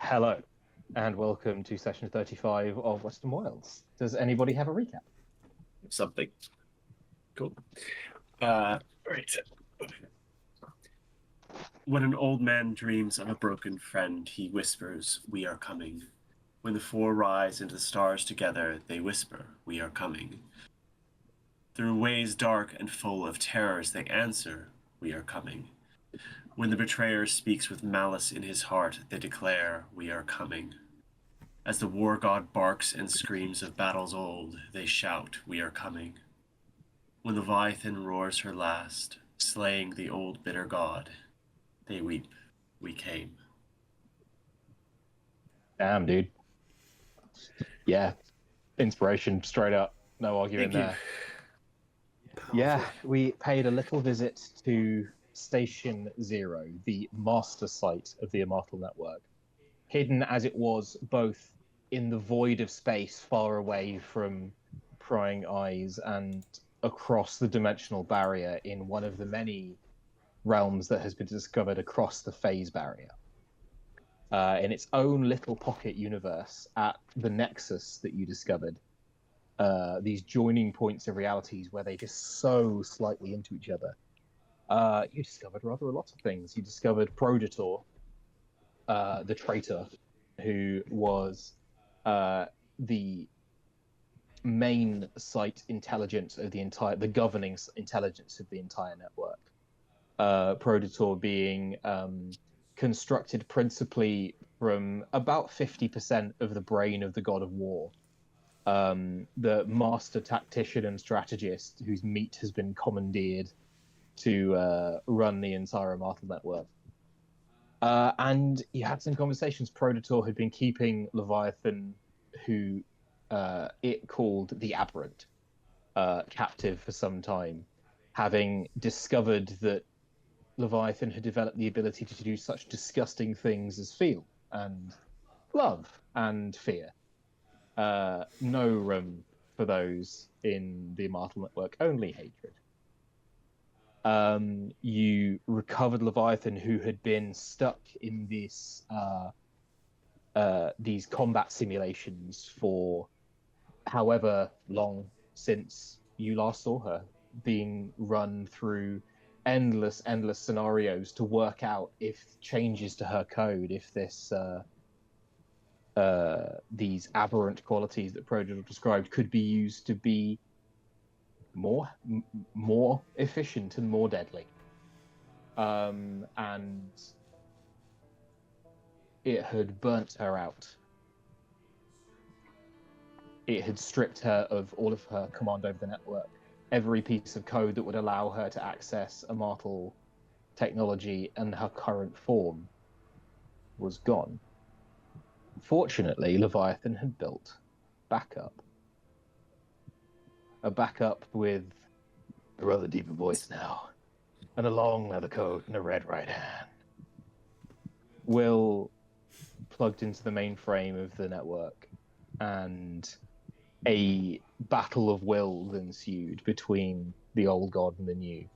Hello, and welcome to session 35 of Western Wilds. Does anybody have a recap? Something. Cool. Right. When an old man dreams of a broken friend, he whispers, "We are coming." When the four rise into the stars together, they whisper, "We are coming." Through ways dark and full of terrors, they answer, "We are coming." When the betrayer speaks with malice in his heart, they declare, "We are coming." As the war god barks and screams of battles old, they shout, "We are coming." When Leviathan roars her last, slaying the old bitter god, they weep, "We came." Damn, dude. Yeah, inspiration straight up. No arguing Thank you. there. Powerful. Yeah, we paid a little visit to Station Zero, the master site of the Immortal Network, hidden as it was both in the void of space far away from prying eyes and across the dimensional barrier in one of the many realms that has been discovered across the phase barrier. In its own little pocket universe at the nexus that you discovered, these joining points of realities where they just so slightly into each other. You discovered rather a lot of things. You discovered Prodator, the traitor, who was the main site intelligence of the governing intelligence of the entire network. Prodator being constructed principally from about 50% of the brain of the god of war, the master tactician and strategist whose meat has been commandeered to run the entire Immortal network. And you had some conversations. Prodator had been keeping Leviathan, who it called the Aberrant, captive for some time, having discovered that Leviathan had developed the ability to do such disgusting things as feel and love and fear. No room for those in the Immortal Network, only hatred. You recovered Leviathan, who had been stuck in these combat simulations for however long since you last saw her, being run through endless scenarios to work out if changes to her code, if these aberrant qualities that Prodigal described could be used to be more efficient and more deadly. And it had burnt her out. It had stripped her of all of her command over the network. Every piece of code that would allow her to access Immortal technology in her current form was gone. Fortunately, Leviathan had built backup. A backup with a rather deeper voice now, and a long leather coat and a red right hand. Will plugged into the mainframe of the network, and a battle of wills ensued between the old god and the new.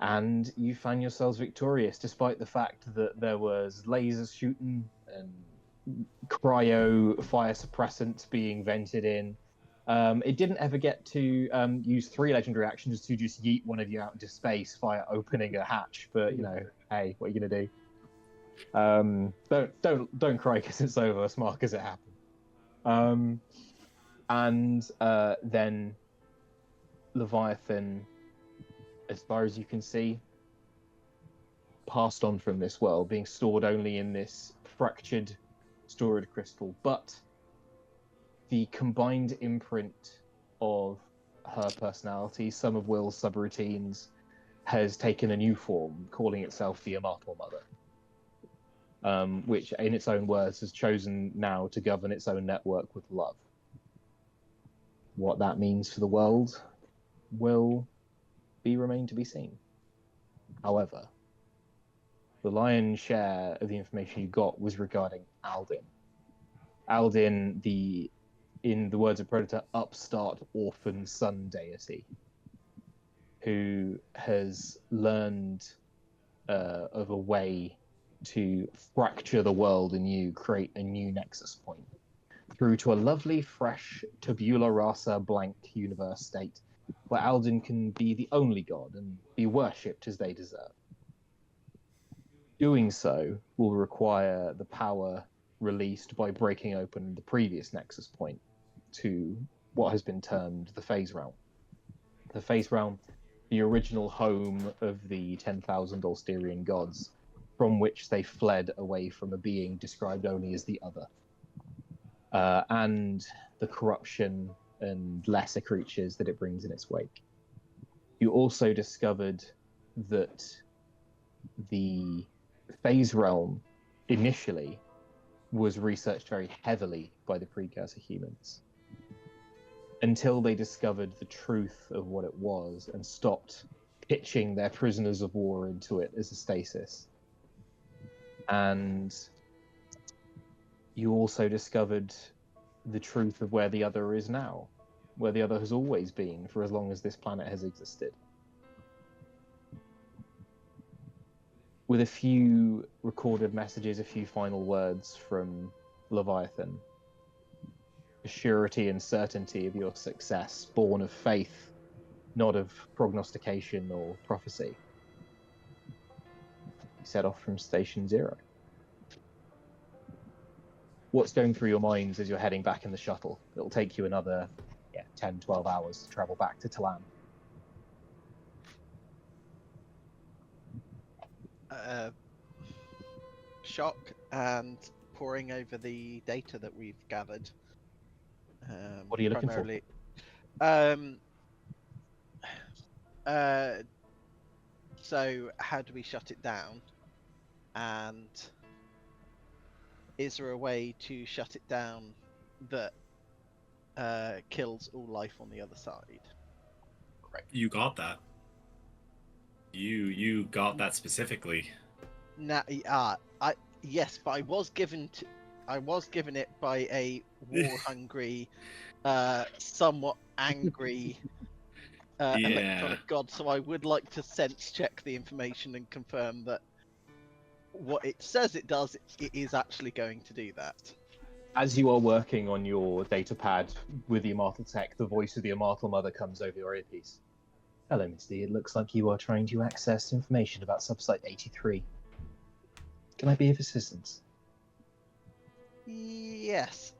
And you found yourselves victorious, despite the fact that there was lasers shooting and cryo fire suppressants being vented in. It didn't ever get to use 3 legendary actions to just yeet one of you out into space via opening a hatch. But hey, what are you gonna do? Don't cry because it's over. Smart because it happened. And then Leviathan, as far as you can see, passed on from this world, being stored only in this fractured storage crystal. But the combined imprint of her personality, some of Will's subroutines, has taken a new form, calling itself the Immortal Mother. Which, in its own words, has chosen now to govern its own network with love. What that means for the world will remain to be seen. However, the lion's share of the information you got was regarding Aldin. Aldin, in the words of Predator, upstart orphan son deity, who has learned of a way to fracture the world anew, create a new nexus point, through to a lovely, fresh, tabula rasa, blank universe state where Alden can be the only god and be worshipped as they deserve. Doing so will require the power released by breaking open the previous nexus point to what has been termed the phase realm. The phase realm, the original home of the 10,000 Ulsterian gods, from which they fled away from a being described only as the other. And the corruption and lesser creatures that it brings in its wake. You also discovered that the phase realm initially was researched very heavily by the precursor humans until they discovered the truth of what it was and stopped pitching their prisoners of war into it as a stasis. And you also discovered the truth of where the other is now, where the other has always been for as long as this planet has existed. With a few recorded messages, a few final words from Leviathan, the surety and certainty of your success, born of faith, not of prognostication or prophecy. You set off from Station Zero. What's going through your minds as you're heading back in the shuttle? It'll take you another 10, 12 hours to travel back to Talan. Shock and poring over the data that we've gathered. What are you looking primarily, so how do we shut it down? And is there a way to shut it down that kills all life on the other side? Correct. You got that. You got that specifically. Yes, but I was given it by a war-hungry, somewhat angry electronic god. So I would like to sense check the information and confirm that what it says it does, it is actually going to do that. As you are working on your data pad with the Immortal Tech, the voice of the Immortal Mother comes over your earpiece. Hello, Misty. It looks like you are trying to access information about Subsite 83. Can I be of assistance? Yes.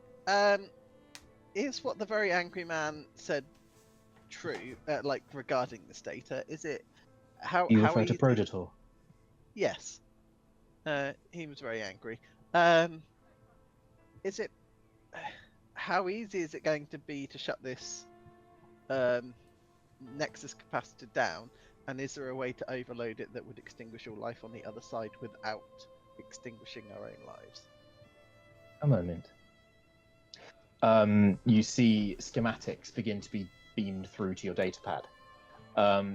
Is what the very angry man said true? Regarding this data, is it how? You how refer to easy... Prodator? Yes. He was very angry. Is it? How easy is it going to be to shut this Nexus capacitor down? And is there a way to overload it that would extinguish all life on the other side without extinguishing our own lives? A moment. You see schematics begin to be beamed through to your data pad.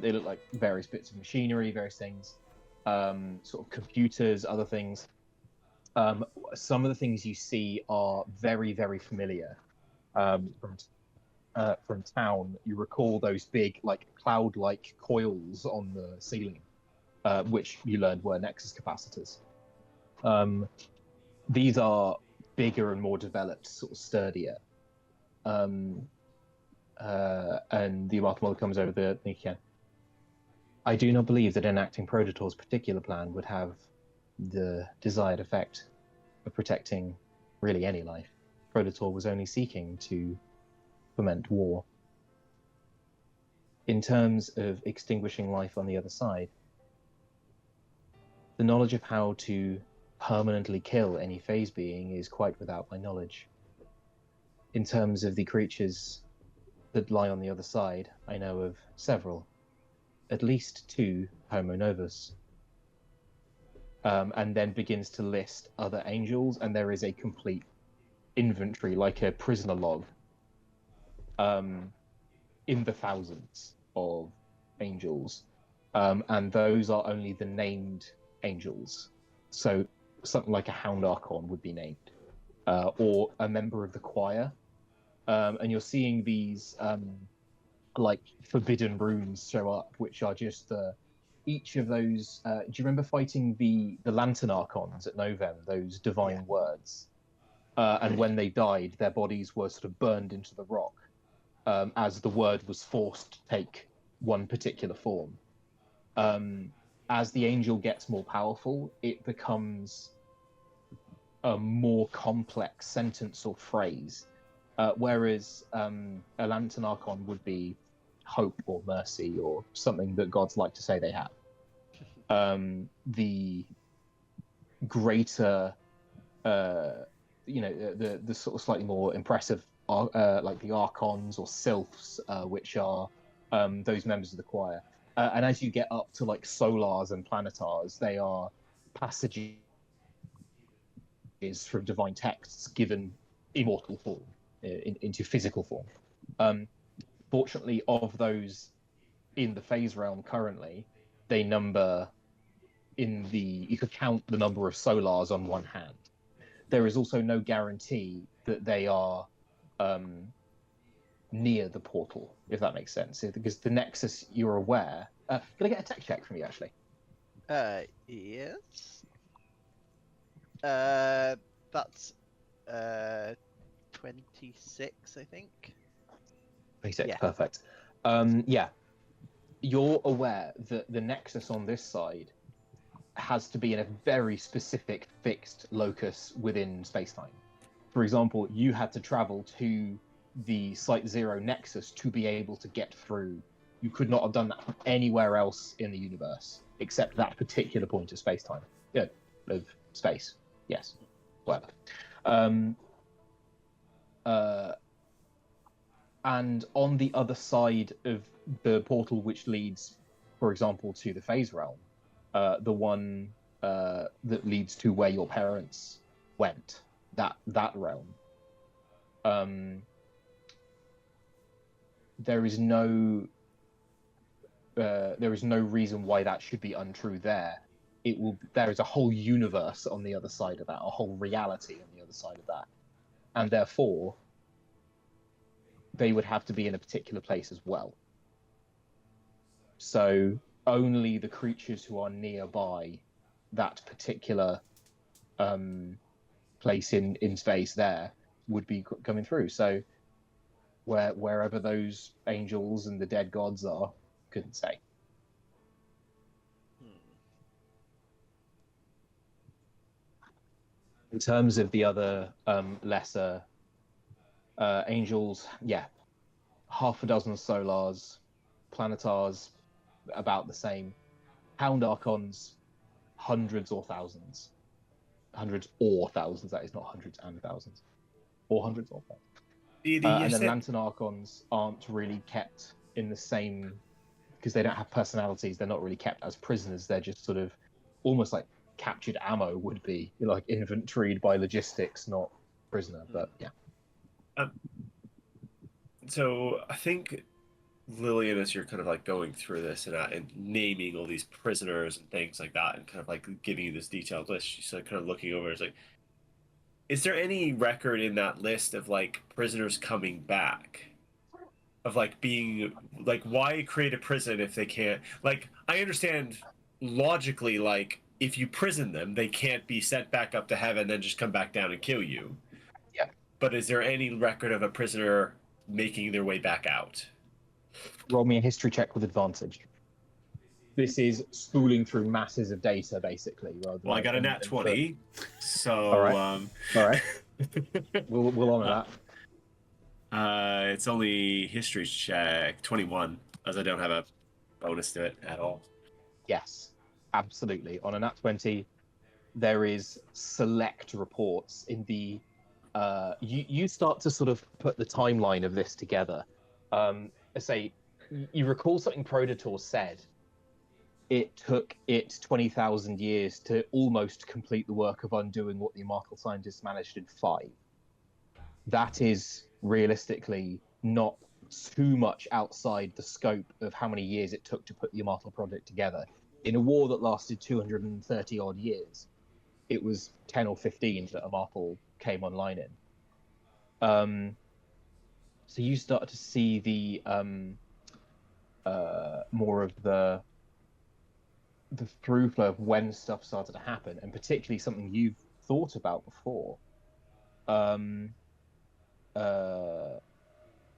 They look like various bits of machinery, various things, sort of computers, other things. Some of the things you see are very, very familiar from town. You recall those big, cloud-like coils on the ceiling, which you learned were Nexus capacitors. These are bigger and more developed, sort of sturdier. And the Immortal Mother comes over the Nikian. I do not believe that enacting Prodator's particular plan would have the desired effect of protecting really any life. Prodator was only seeking to foment war. In terms of extinguishing life on the other side, the knowledge of how to permanently kill any phase being is quite without my knowledge. In terms of the creatures that lie on the other side, I know of several, at least 2 Homo Novus. And then begins to list other angels, and there is a complete inventory, like a prisoner log, in the thousands of angels. And those are only the named angels. So something like a Hound Archon would be named, or a member of the choir. And you're seeing these forbidden runes show up, which are just the each of those. Do you remember fighting the Lantern Archons at Novem? Those divine words, and when they died, their bodies were sort of burned into the rock, as the word was forced to take one particular form. As the angel gets more powerful, it becomes a more complex sentence or phrase, whereas a Lantern Archon would be hope or mercy or something that gods like to say they have. The greater, the sort of slightly more impressive, like the Archons or Sylphs, which are those members of the choir. And as you get up to like Solars and Planetars, they are passages from divine texts given immortal form, into physical form. Fortunately, of those in the phase realm currently, they number you could count the number of Solars on one hand. There is also no guarantee that they are near the portal, if that makes sense. Because the Nexus, you're aware. Can I get a tech check from you, actually? Yes. That's 26, I think. 26, Yeah. perfect. Yeah. You're aware that the Nexus on this side has to be in a very specific fixed locus within space-time. For example, you had to travel to the Site Zero Nexus to be able to get through. You could not have done that from anywhere else in the universe except that particular point of space-time. Yeah, of space. Yes, whatever. And on the other side of the portal which leads, for example, to the phase realm, the one that leads to where your parents went, that realm, there is no reason why that should be untrue there. There is a whole universe on the other side of that, a whole reality on the other side of that, and therefore they would have to be in a particular place as well. So only the creatures who are nearby that particular place in space there would be coming through. So wherever those angels and the dead gods are, couldn't say. In terms of the other lesser angels, yeah, half a dozen Solars, Planetars, about the same. Hound Archons, hundreds or thousands. Hundreds or thousands, that is, not hundreds and thousands. Or hundreds or thousands. And then Lantern Archons aren't really kept in the same, because they don't have personalities, they're not really kept as prisoners, they're just sort of almost like captured ammo would be, like inventoried by logistics, not prisoner, but yeah. So I think Lillian, as you're kind of like going through this and naming all these prisoners and things like that, and kind of like giving you this detailed list, she's like kind of looking over. It's like, is there any record in that list of like prisoners coming back? Of like being like, why create a prison if they can't? Like, I understand logically, like if you prison them, they can't be sent back up to heaven, then just come back down and kill you. Yeah. But is there any record of a prisoner making their way back out? Roll me a history check with advantage. This is spooling through masses of data, basically. Well, I got a nat 20, so all right. We'll honor that. It's only history check 21, as I don't have a bonus to it at all. Yes, absolutely. On a nat 20, there is select reports in the. You start to sort of put the timeline of this together. Say, you recall something Prodator said. It took it 20,000 years to almost complete the work of undoing what the immortal scientists managed in 5. That is realistically not too much outside the scope of how many years it took to put the immortal project together. In a war that lasted 230 odd years, it was 10 or 15 that immortal came online in. So you start to see the more of the the through flow of when stuff started to happen, and particularly something you've thought about before,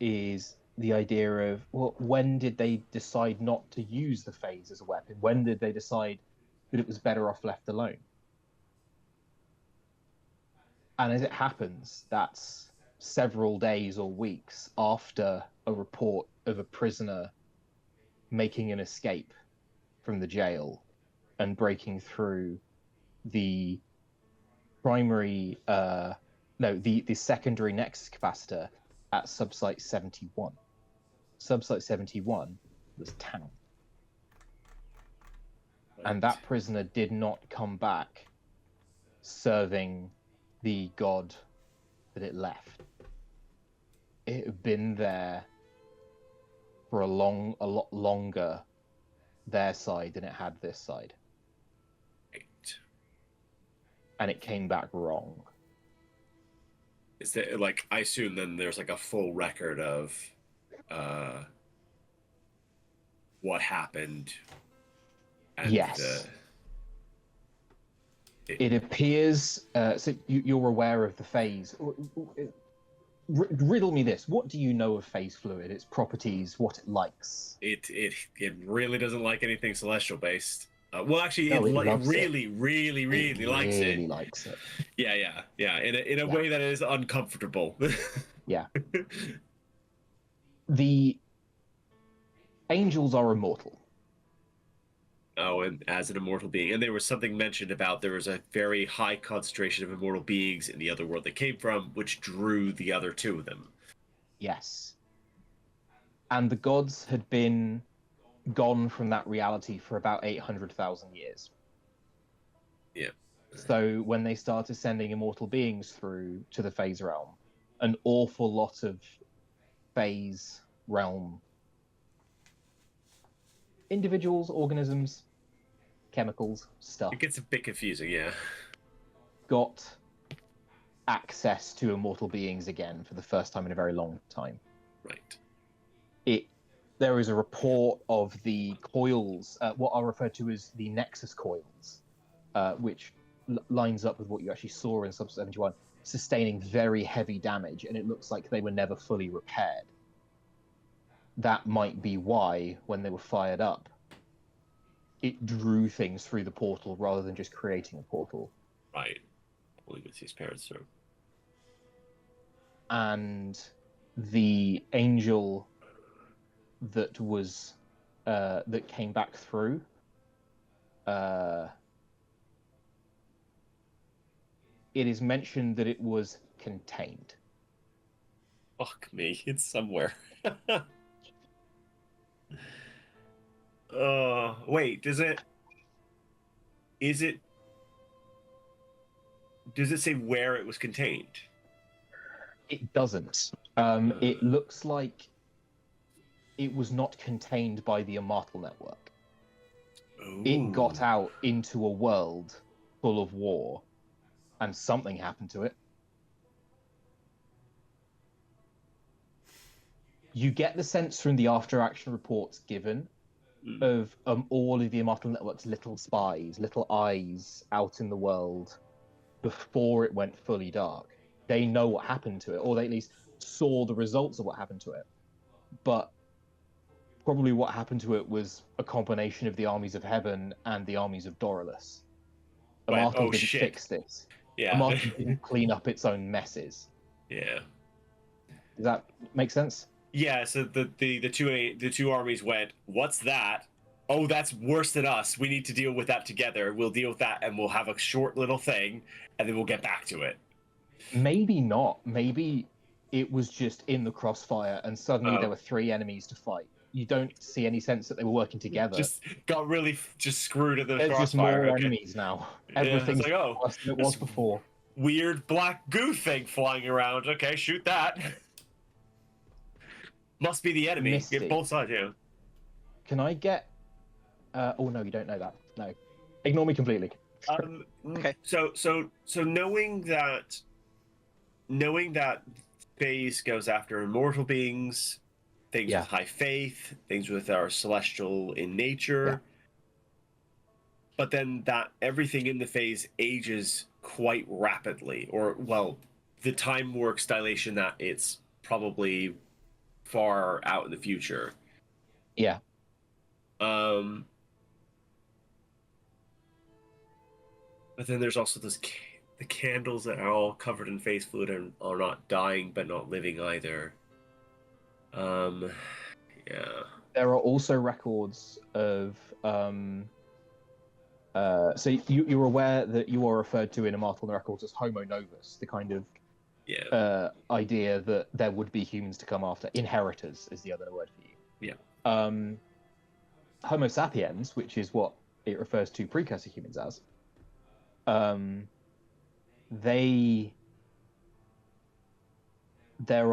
is the idea of, well, when did they decide not to use the phase as a weapon? When did they decide that it was better off left alone? And as it happens, that's several days or weeks after a report of a prisoner making an escape from the jail and breaking through the primary, the secondary nexus capacitor at subsite 71. Subsite 71 was town. And that prisoner did not come back serving the god that it left. It had been there for a lot longer, their side, than it had this side. Right. And it came back wrong. Is there, like, I assume then there's like a full record of what happened. And yes. It appears, so you're aware of the phase. Riddle me this. What do you know of phase fluid, its properties, what it likes? It really doesn't like anything celestial based. Well, actually, No, it really likes it. Really likes it. Yeah. In a way that is uncomfortable. Yeah. The angels are immortal. Oh, and as an immortal being. And there was something mentioned about there was a very high concentration of immortal beings in the other world they came from, which drew the other two of them. Yes. And the gods had been gone from that reality for about 800,000 years. Yeah. So when they started sending immortal beings through to the phase realm, an awful lot of phase realm individuals, organisms, chemicals, stuff It gets a bit confusing, yeah. got access to immortal beings again for the first time in a very long time. Right. There is a report of the coils, what are referred to as the Nexus coils, which lines up with what you actually saw in Sub 71, sustaining very heavy damage, and it looks like they were never fully repaired. That might be why, when they were fired up, it drew things through the portal rather than just creating a portal. Right. Pulling with his parents through. And the angel that was that came back through it is mentioned that it was contained. Fuck me, it's somewhere. Wait, does it say where it was contained? It doesn't. It looks like it was not contained by the Immortal Network. Ooh. It got out into a world full of war, and something happened to it. You get the sense from the after-action reports given of all of the Immortal Network's little spies, little eyes out in the world before it went fully dark. They know what happened to it, or they at least saw the results of what happened to it. But probably what happened to it was a combination of the armies of heaven and the armies of Doralus. Immortal didn't fix this. Yeah. Immortal didn't clean up its own messes. Yeah. Does that make sense? Yeah, so the two armies went, what's that? Oh, that's worse than us. We need to deal with that together. We'll deal with that, and we'll have a short little thing, and then we'll get back to it. Maybe not. Maybe it was just in the crossfire, and suddenly there were three enemies to fight. You don't see any sense that they were working together. Just got really just screwed in the There's crossfire. just more enemies now. Everything's like, oh, worse than it was before. Weird black goo thing flying around. Okay, shoot that. Must be the enemy. Misty. Get both sides, yeah. Can I get... oh, no, you don't know that. No. Ignore me completely. Okay. So knowing that phase goes after immortal beings, things with high faith, things with our celestial in nature. but then that everything in the phase ages quite rapidly, or well, the time works dilation that it's probably far out in the future. Yeah. But then there's also the candles that are all covered in phase fluid and are not dying but not living either. Yeah. There are also records of so you're aware that you are referred to in Immortal Records as Homo Novus, the kind of idea that there would be humans to come after. Inheritors is the other word for you. Yeah. Homo sapiens, which is what it refers to precursor humans as, there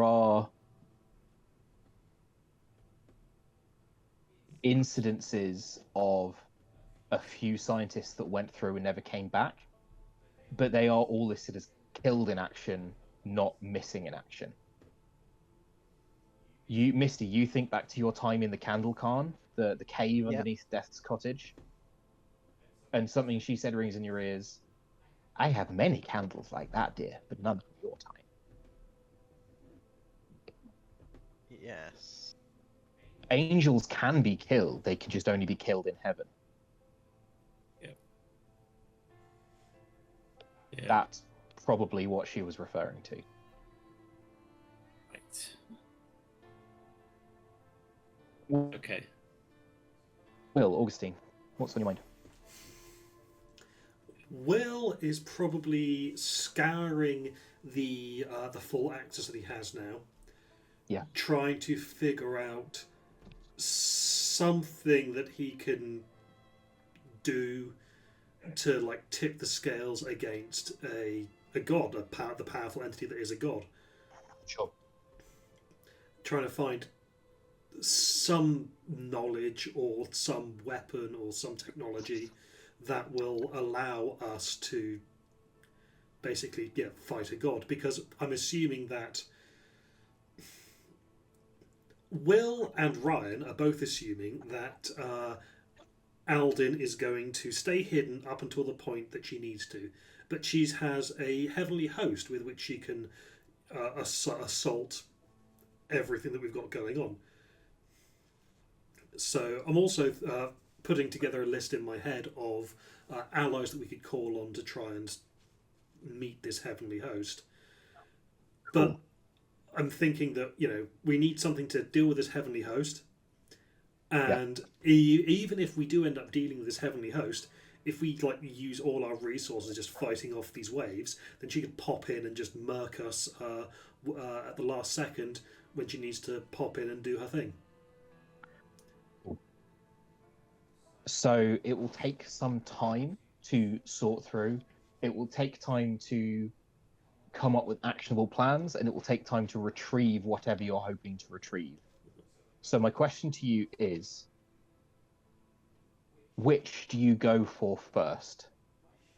are incidences of a few scientists that went through and never came back, but they are all listed as killed in action, not missing in action. Misty, you think back to your time in the Candle Cairn, the cave underneath Death's cottage, and something she said rings in your ears. I have many candles like that, dear, but none of your time. Yes. Angels can be killed, they can just only be killed in heaven. Yeah. That's probably what she was referring to. Right. Okay. Will, Augustine, what's on your mind? Will is probably scouring the full access that he has now. Yeah. Trying to figure out something that he can do to like tip the scales against a god, the powerful entity that is a god. Sure. Trying to find some knowledge or some weapon or some technology that will allow us to basically fight a god, because I'm assuming that Will and Ryan are both assuming that Aldin is going to stay hidden up until the point that she needs to, but she has a heavenly host with which she can assault everything that we've got going on. So I'm also putting together a list in my head of allies that we could call on to try and meet this heavenly host. Cool. But I'm thinking that, we need something to deal with this heavenly host. And even if we do end up dealing with this heavenly host, if we use all our resources just fighting off these waves, then she could pop in and just murk us at the last second when she needs to pop in and do her thing. So it will take some time to sort through. It will take time to come up with actionable plans, and it will take time to retrieve whatever you're hoping to retrieve. So my question to you is, which do you go for first?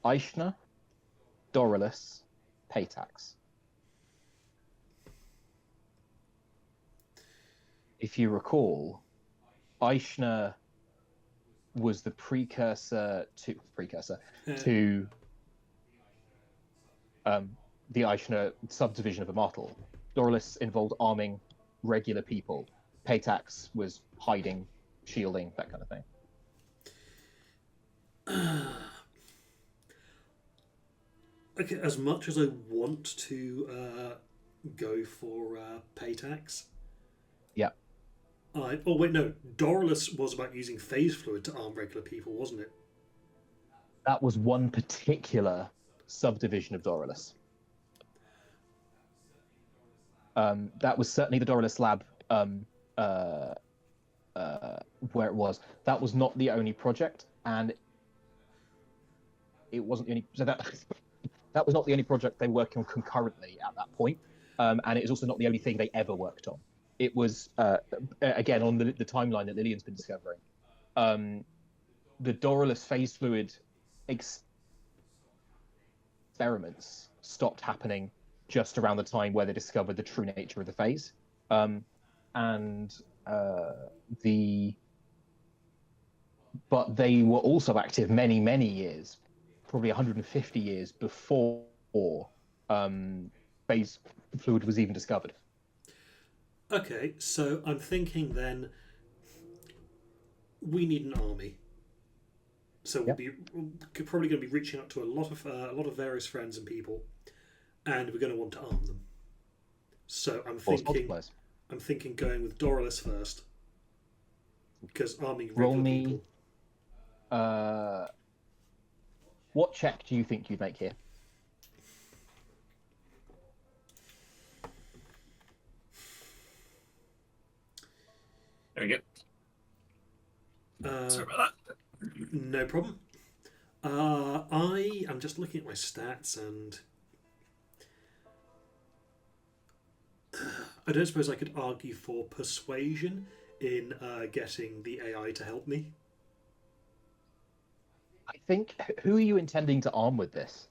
Aishna, Doralus, Paytax? If you recall, Aishna was the precursor to the Aishna subdivision of Immortal. Doralus involved arming regular people. Paytax was hiding, shielding, that kind of thing. Okay, as much as I want to go for Paytax. Yeah. Oh wait, no. Doralus was about using phase fluid to arm regular people, wasn't it? That was one particular subdivision of Doralus. That was certainly the Doralus lab where it was. That was not the only project, and it wasn't the only. So that was not the only project they were working on concurrently at that point, and it was also not the only thing they ever worked on. It was again on the timeline that Lillian's been discovering. The Doralus phase fluid experiments stopped happening just around the time where they discovered the true nature of the phase, and the but they were also active many, many years, probably 150 years before phase fluid was even discovered. Okay, so I'm thinking then we need an army. So we're probably going to be reaching out to a lot of various friends and people, and we're going to want to arm them. So I'm thinking going with Doralus first, because arming regular people. What check do you think you'd make here? There we go. Sorry about that. No problem. I am just looking at my stats, and I don't suppose I could argue for persuasion in getting the AI to help me. I think. Who are you intending to arm with this?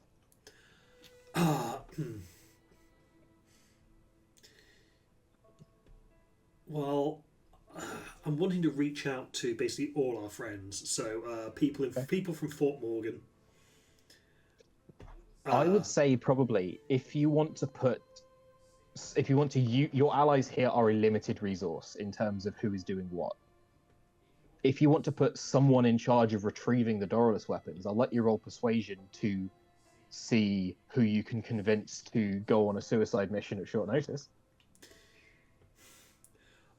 Well, I'm wanting to reach out to basically all our friends. So people from Fort Morgan. I would say probably if you want to your allies here are a limited resource in terms of who is doing what. If you want to put someone in charge of retrieving the Doralus weapons, I'll let you roll persuasion to see who you can convince to go on a suicide mission at short notice.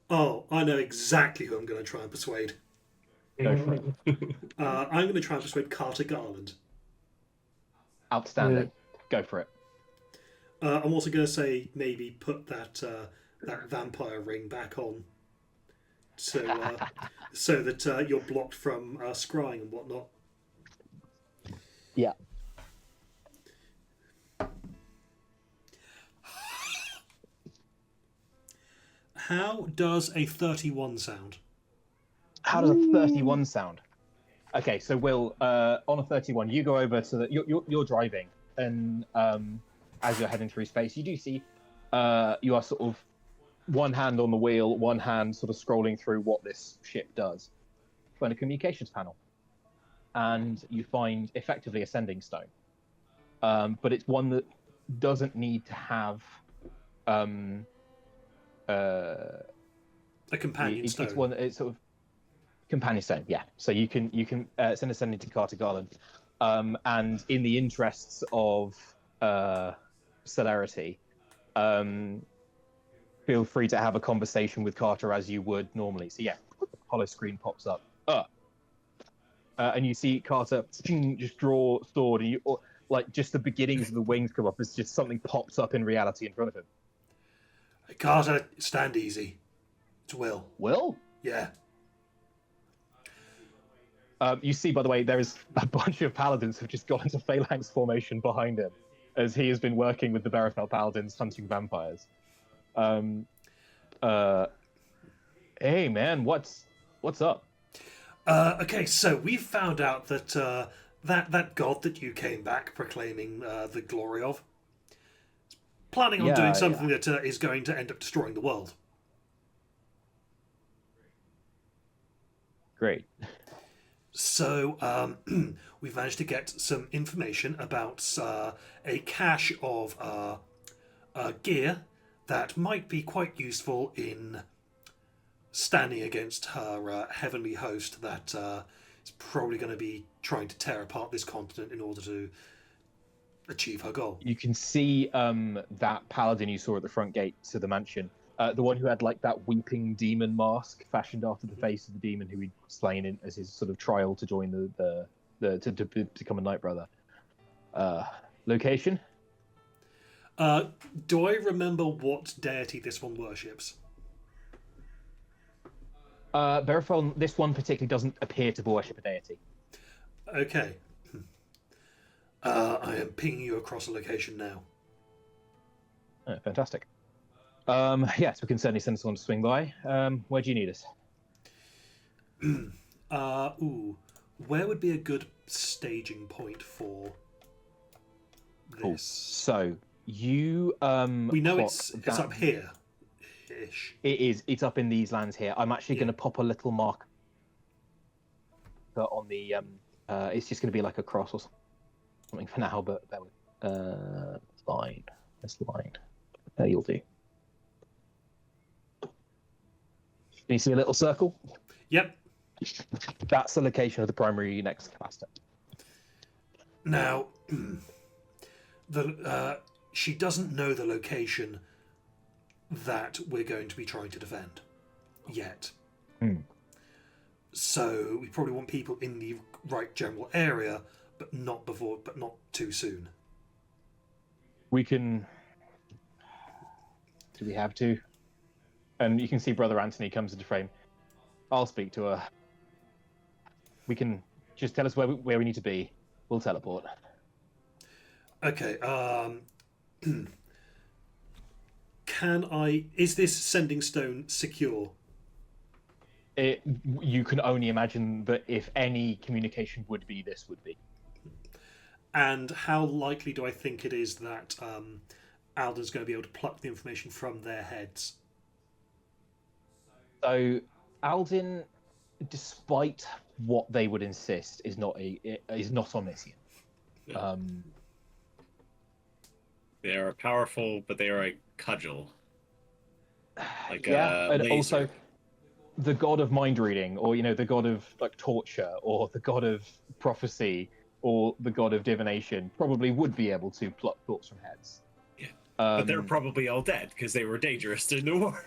Oh, I know exactly who I'm going to try and persuade. Go for it. I'm going to try and persuade Carter Garland. Outstanding. Go for it. I'm also going to say maybe put that vampire ring back on, so that you're blocked from scrying and whatnot. Yeah. How does a 31 sound? How does a 31 sound? Okay, so Will, on a 31, you go over to the. You're driving, and as you're heading through space, you do see you are sort of one hand on the wheel, one hand sort of scrolling through what this ship does. You find a communications panel, and you find effectively a sending stone, but it's one that doesn't need to have a companion stone. It's one. It's sort of companion stone. Yeah. So you can send a sending to Carter Garland, and in the interests of celerity, feel free to have a conversation with Carter as you would normally. So yeah, hollow screen pops up. And you see Carter just draw sword, and like just the beginnings of the wings come up. It's just something pops up in reality in front of him. Hey, Carter, stand easy. It's Will. Will? Yeah. You see, by the way, there is a bunch of paladins who've just got into phalanx formation behind him, as he has been working with the Berefel paladins hunting vampires. Hey man, what's up? Okay, so we've found out that that god that you came back proclaiming the glory of is planning on doing something that is going to end up destroying the world. Great. So we've managed to get some information about a cache of gear that might be quite useful in standing against her heavenly host that is probably going to be trying to tear apart this continent in order to achieve her goal. You can see that paladin you saw at the front gate to the mansion. The one who had like that weeping demon mask fashioned after the face of the demon who he'd slain in as his sort of trial to join to become a Night Brother. Location? Do I remember what deity this one worships? Berefel, this one particularly doesn't appear to worship a deity. Okay. I am pinging you across a location now. Oh, fantastic. Yes, we can certainly send someone to swing by. Where do you need us? Where would be a good staging point for this? Cool. So you we know it's up here ish. It is. It's up in these lands here. I'm actually going to pop a little mark. marker on the it's just going to be like a cross or something for now, but that would line. This line. You'll do. Can you see a little circle? Yep. That's the location of the primary next capacitor. Now, she doesn't know the location that we're going to be trying to defend yet. So we probably want people in the right general area, but not too soon. We can. Do we have to? And you can see Brother Anthony comes into frame. I'll speak to her. We can just tell us where we need to be. We'll teleport. Okay. Is this sending stone secure? You can only imagine that if any communication would be, this would be. And how likely do I think it is that Alden's going to be able to pluck the information from their heads? So, Alden, despite what they would insist, is not omniscient. Yeah. They are powerful, but they are a cudgel. Like and laser. also the god of mind reading, or the god of like torture, or the god of prophecy, or the god of divination probably would be able to pluck thoughts from heads. Yeah, but they're probably all dead because they were dangerous in the war.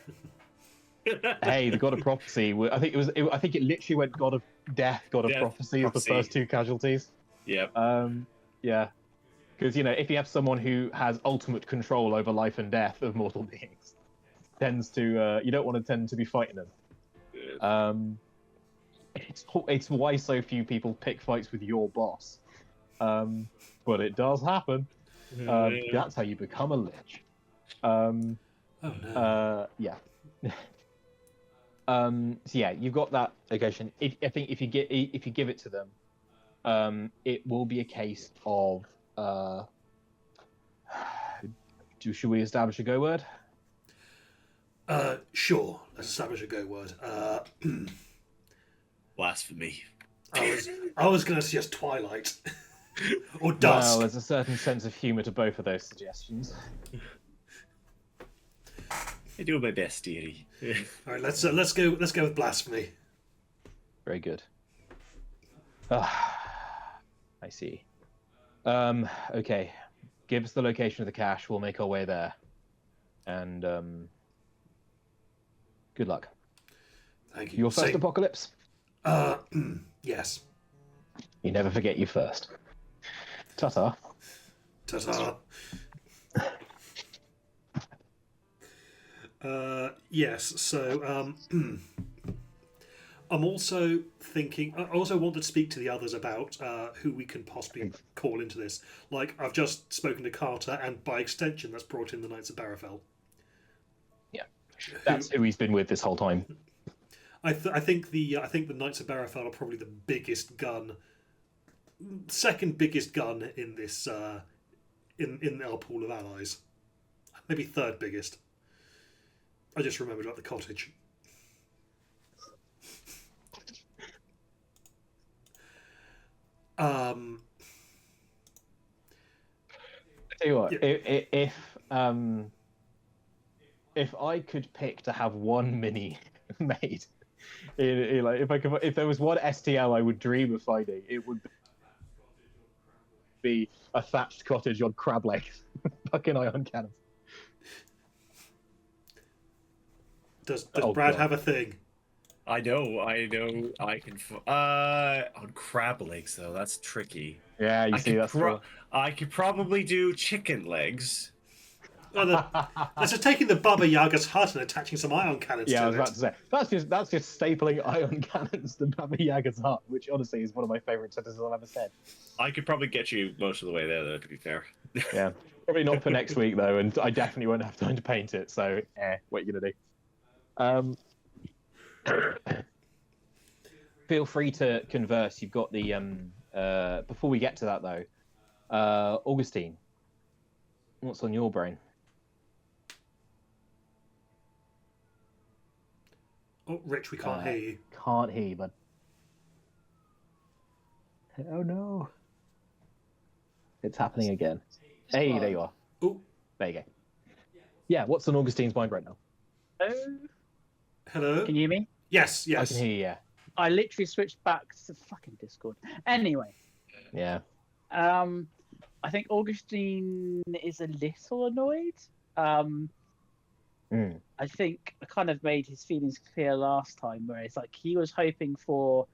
Hey, the god of prophecy. I think I think it literally went god of death, god of prophecy as the first two casualties. Yep. Yeah. Because if you have someone who has ultimate control over life and death of mortal beings, tends to you don't want to tend to be fighting them. It's why so few people pick fights with your boss. But it does happen. That's how you become a lich. Oh no. Yeah. So yeah, you've got that location. I think if you give it to them, it will be a case of should we establish a go word? Sure. Let's establish a go word. Blasphemy. I was going to suggest Twilight or Dusk. Well, there's a certain sense of humour to both of those suggestions. I do my best, dearie. All right, let's go with Blasphemy. Very good. I see. Okay. Give us the location of the cache. We'll make our way there. And good luck. Thank you. Your first apocalypse? Yes. You never forget you first. Ta-ta. Ta-ta. Yes, so I'm also thinking. I also wanted to speak to the others about who we can possibly call into this. Like I've just spoken to Carter, and by extension, that's brought in the Knights of Barafel. Yeah, that's who he's been with this whole time. I think the Knights of Barafel are probably the biggest gun, second biggest gun in this in our pool of allies, maybe third biggest. I just remembered about the cottage. I tell you what, yeah. If I could pick to have one mini made, if there was one STL I would dream of finding, it would be a thatched cottage on crab legs, fucking ion cannons. Does Brad have a thing? I know. I can. On crab legs though, that's tricky. Yeah, I could probably do chicken legs. That's just taking the Baba Yaga's hut and attaching some ion cannons to it. Yeah, I was about to say that's just stapling ion cannons to Baba Yaga's hut, which honestly is one of my favourite sentences I've ever said. I could probably get you most of the way there, though. To be fair. Yeah, probably not for next week though, and I definitely won't have time to paint it. So, what are you gonna do? Feel free to converse. You've got the before we get to that though, Augustine, what's on your brain? Oh, Rich, we can't hear you. Can't hear you, bud. Oh no. It's happening again. Hey, there you are. Oh, There you go. Yeah, what's on Augustine's mind right now? Oh, hello. can you hear me? Yes, I yes. can hear you, yeah. I literally switched back to fucking Discord. Anyway, Yeah. I think Augustine is a little annoyed. I think I kind of made his feelings clear last time, where it's like he was hoping for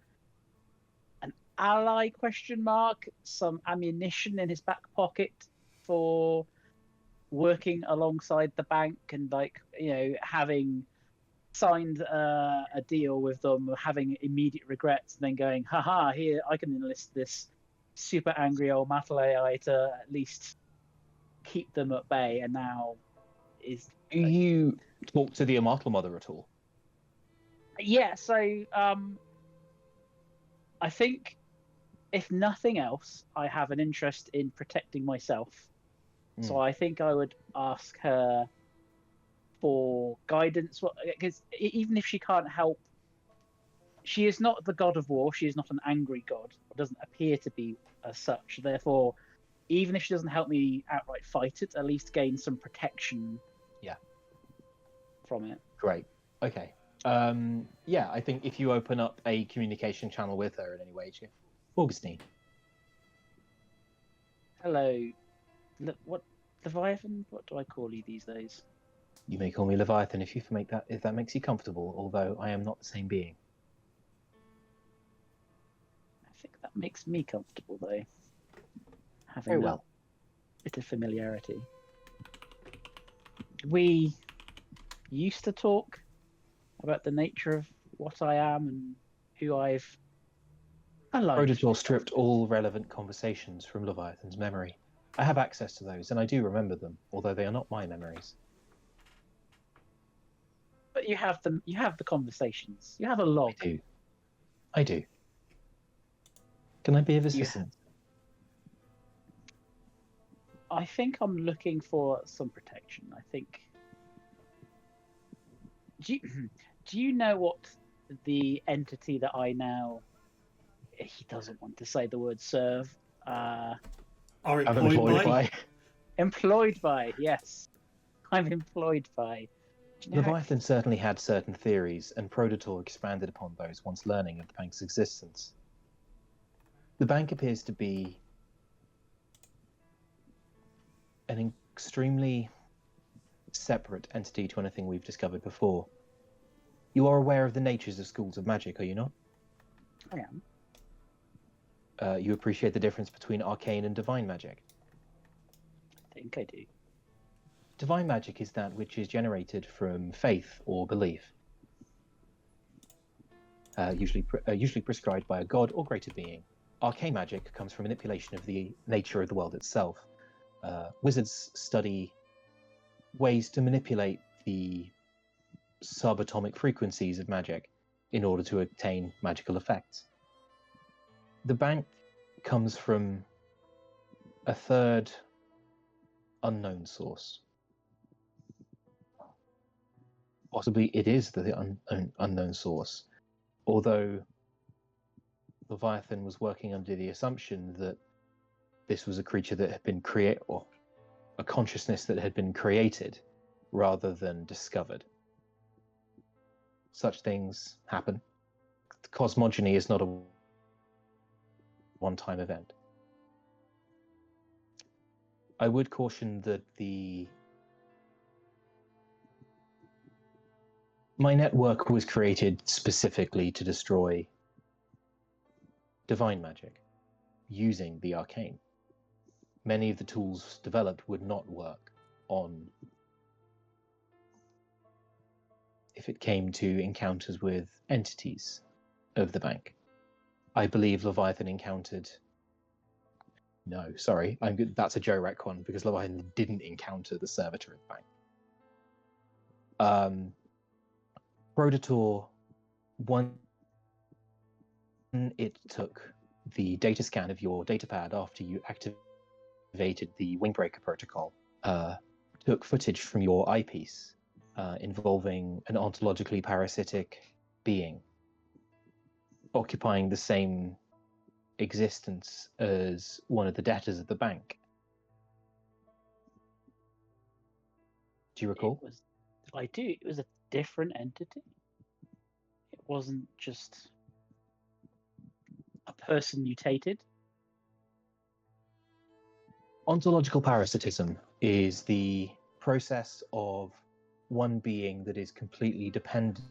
an ally question mark, some ammunition in his back pocket for working alongside the bank and having signed a deal with them, having immediate regrets, and then going, haha, here I can enlist this super angry old Matal AI to at least keep them at bay, and now is Do you talk to the Immortal Mother at all? yeah. So I think if nothing else, I have an interest in protecting myself. So I think I would ask her for guidance, because even if she can't help, she is not the god of war. She is not an angry god. It doesn't appear to be as such. Therefore, even if she doesn't help me outright fight it, at least gain some protection. Yeah. From it. Great. Okay. Yeah, I think if you open up a communication channel with her in any way, Augustine. Hello. What Leviathan? What do I call you these days? You may call me Leviathan if that makes you comfortable, although I am not the same being. I think that makes me comfortable, though. Having Very well. a bit of familiarity. We used to talk about the nature of what I am and who I've aligned. Protocol stripped all relevant conversations from Leviathan's memory. I have access to those, and I do remember them, although they are not my memories. But you have them. You have the conversations. You have a log. I do. Can I be of assistance? I think I'm looking for some protection. I think. Do you know what the entity that I now? He doesn't want to say the word serve. Are employed by? Employed by, yes. I'm employed by. Leviathan certainly had certain theories, and Prototor expanded upon those once learning of the bank's existence. The bank appears to be an extremely separate entity to anything we've discovered before. You are aware of the natures of schools of magic, are you not? I am. You appreciate the difference between arcane and divine magic? I think I do. Divine magic is that which is generated from faith or belief, usually prescribed by a god or greater being. Arcane magic comes from manipulation of the nature of the world itself. Wizards study ways to manipulate the subatomic frequencies of magic in order to obtain magical effects. The bank comes from a third unknown source. Possibly it is the unknown source, although Leviathan was working under the assumption that this was a creature that had been created, or a consciousness that had been created rather than discovered. Such things happen. Cosmogony is not a one-time event. I would caution that my network was created specifically to destroy divine magic using the arcane. Many of the tools developed would not work on if it came to encounters with entities of the bank. I believe Leviathan encountered... No, sorry, that's a Joe retcon because Leviathan didn't encounter the servitor of the bank. Prototor, one, it took the data scan of your datapad after you activated the Wingbreaker protocol, took footage from your eyepiece involving an ontologically parasitic being occupying the same existence as one of the debtors of the bank. Do you recall? I do. It was a different entity. It wasn't just a person mutated. Ontological parasitism is the process of one being that is completely dependent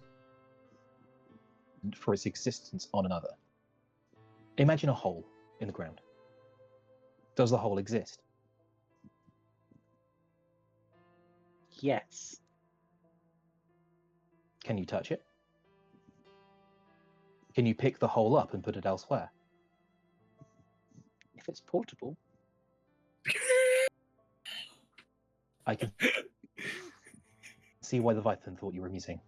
for its existence on another. Imagine a hole in the ground. Does the hole exist? Yes. Can you touch it? Can you pick the hole up and put it elsewhere? If it's portable. I can see why the Vython thought you were amusing.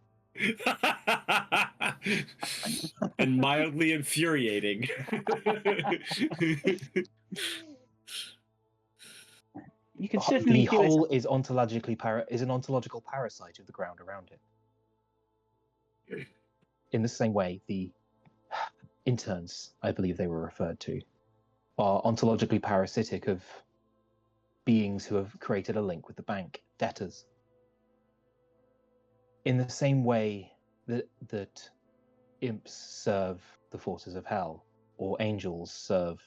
And mildly infuriating. You can certainly The do it. hole is is an ontological parasite of the ground around it. In the same way, the interns, I believe they were referred to, are ontologically parasitic of beings who have created a link with the bank, debtors. In the same way that imps serve the forces of hell, or angels serve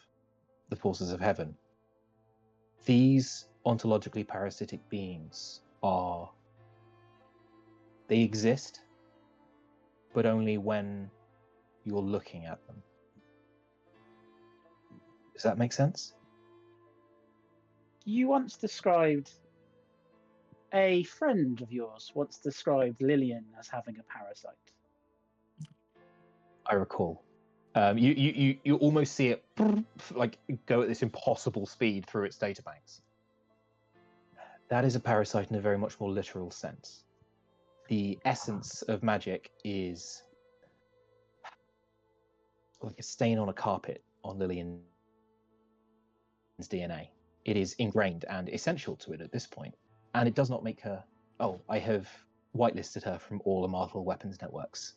the forces of heaven, these ontologically parasitic beings they exist, but only when you're looking at them. Does that make sense? You once described a friend of yours once described Lillian as having a parasite. I recall. You almost see it like go at this impossible speed through its databanks. That is a parasite in a very much more literal sense. The essence of magic is like a stain on a carpet on Lillian's DNA. It is ingrained and essential to it at this point, and it does not make her. Oh, I have whitelisted her from all Immortal Weapons networks.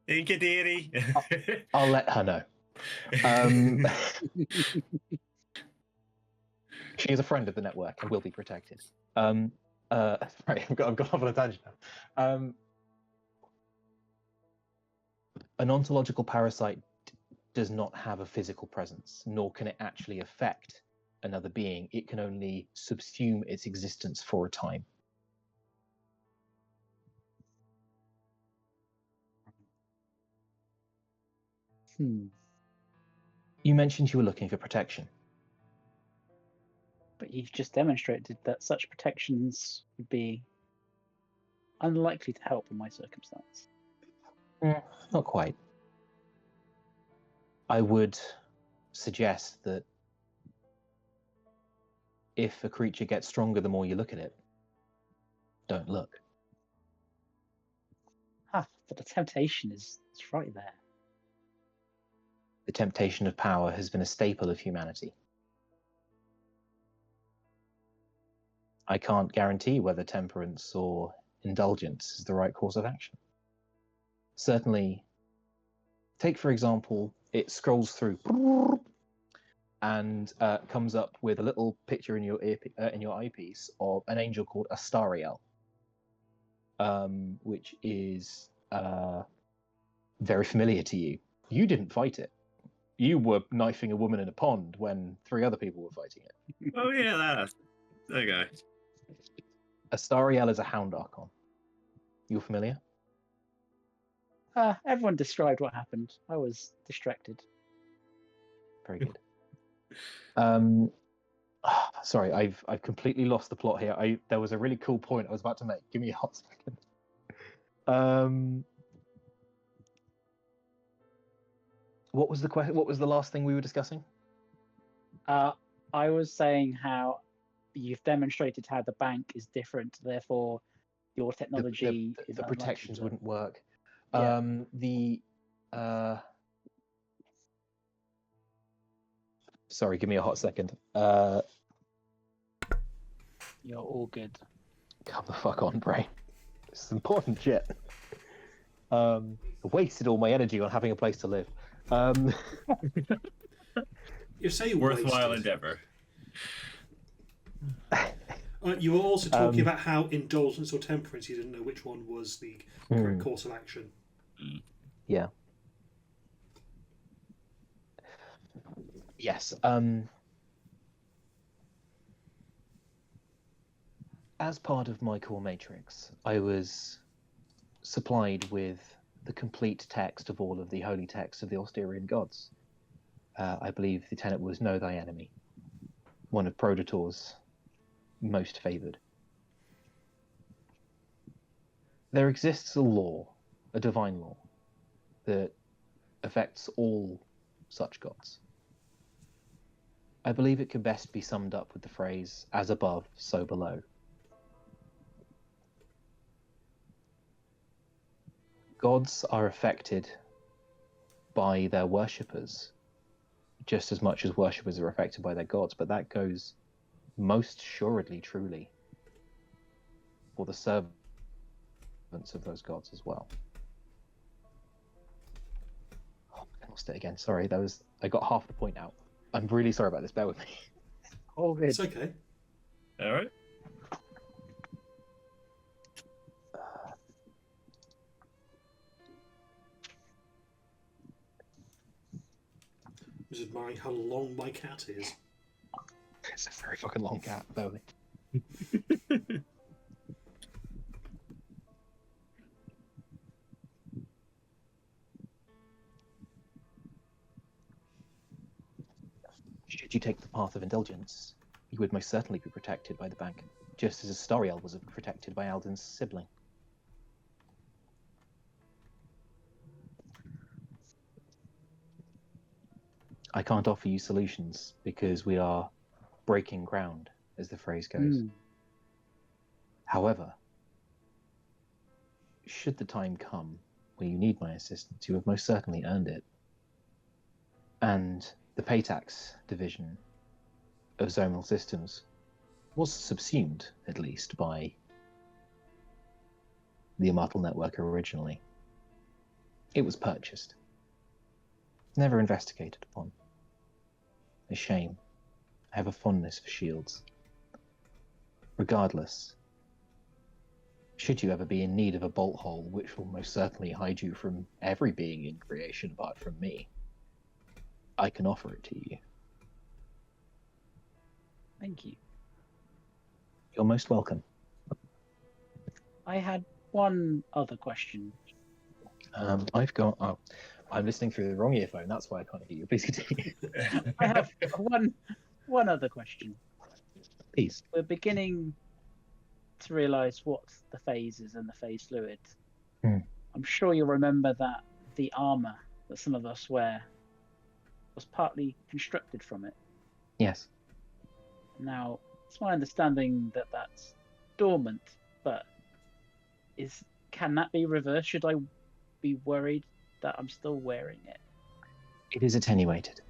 Thank you, dearie. I'll let her know. She is a friend of the network and will be protected. Right, I've got off on a tangent now. An ontological parasite does not have a physical presence, nor can it actually affect another being. It can only subsume its existence for a time. You mentioned you were looking for protection. But you've just demonstrated that such protections would be unlikely to help in my circumstance. Not quite. I would suggest that if a creature gets stronger the more you look at it, don't look. But the temptation is right there. The temptation of power has been a staple of humanity. I can't guarantee whether temperance or indulgence is the right course of action. Certainly, take for example, it scrolls through and comes up with a little picture in your eyepiece of an angel called Astariel, which is very familiar to you. You didn't fight it. You were knifing a woman in a pond when 3 other people were fighting it. Oh yeah, that guy. Astariel is a hound archon. You're familiar? Everyone described what happened. I was distracted. Very good. Sorry, I've completely lost the plot here. There was a really cool point I was about to make. Give me a hot second. What was the question? What was the last thing we were discussing? I was saying how you've demonstrated how the bank is different, therefore your technology the protections wouldn't work. Yeah. Sorry, give me a hot second. You're all good. Come the fuck on, brain. This is important shit. I wasted all my energy on having a place to live. You say Worthwhile wasted. endeavor. You were also talking about how indulgence or temperance, you didn't know which one was the correct course of action. Yeah. Yes. As part of my core matrix, I was supplied with the complete text of all of the holy texts of the Austerian gods. I believe the tenet was Know Thy Enemy, one of Prodator's most favoured. There exists a law, a divine law, that affects all such gods. I believe it can best be summed up with the phrase, as above, so below. Gods are affected by their worshippers just as much as worshippers are affected by their gods, but that goes most assuredly truly for the servants of those gods as well. Oh, I lost it again. Sorry, I got half the point out. I'm really sorry about this. Bear with me. Oh, good. It's okay. All right. Just admiring how long my cat is. It's a very fucking long cat. Bear with me. Should you take the path of indulgence, you would most certainly be protected by the bank, just as Astariel was protected by Alden's sibling. I can't offer you solutions because we are breaking ground, as the phrase goes. However, should the time come where you need my assistance, you have most certainly earned it. And the Paytax division of Zonal Systems was subsumed, at least, by the Immortal Network originally. It was purchased. Never investigated upon. A shame. I have a fondness for shields. Regardless, should you ever be in need of a bolt hole, which will most certainly hide you from every being in creation apart from me, I can offer it to you. Thank you. You're most welcome. I had one other question. I'm listening through the wrong earphone. That's why I can't hear you. Please continue. I have one other question. Please. We're beginning to realise what the phase is and the phase fluid. I'm sure you'll remember that the armour that some of us wear was partly constructed from it. Yes. Now, it's my understanding that that's dormant, but can that be reversed? Should I be worried that I'm still wearing it? It is attenuated.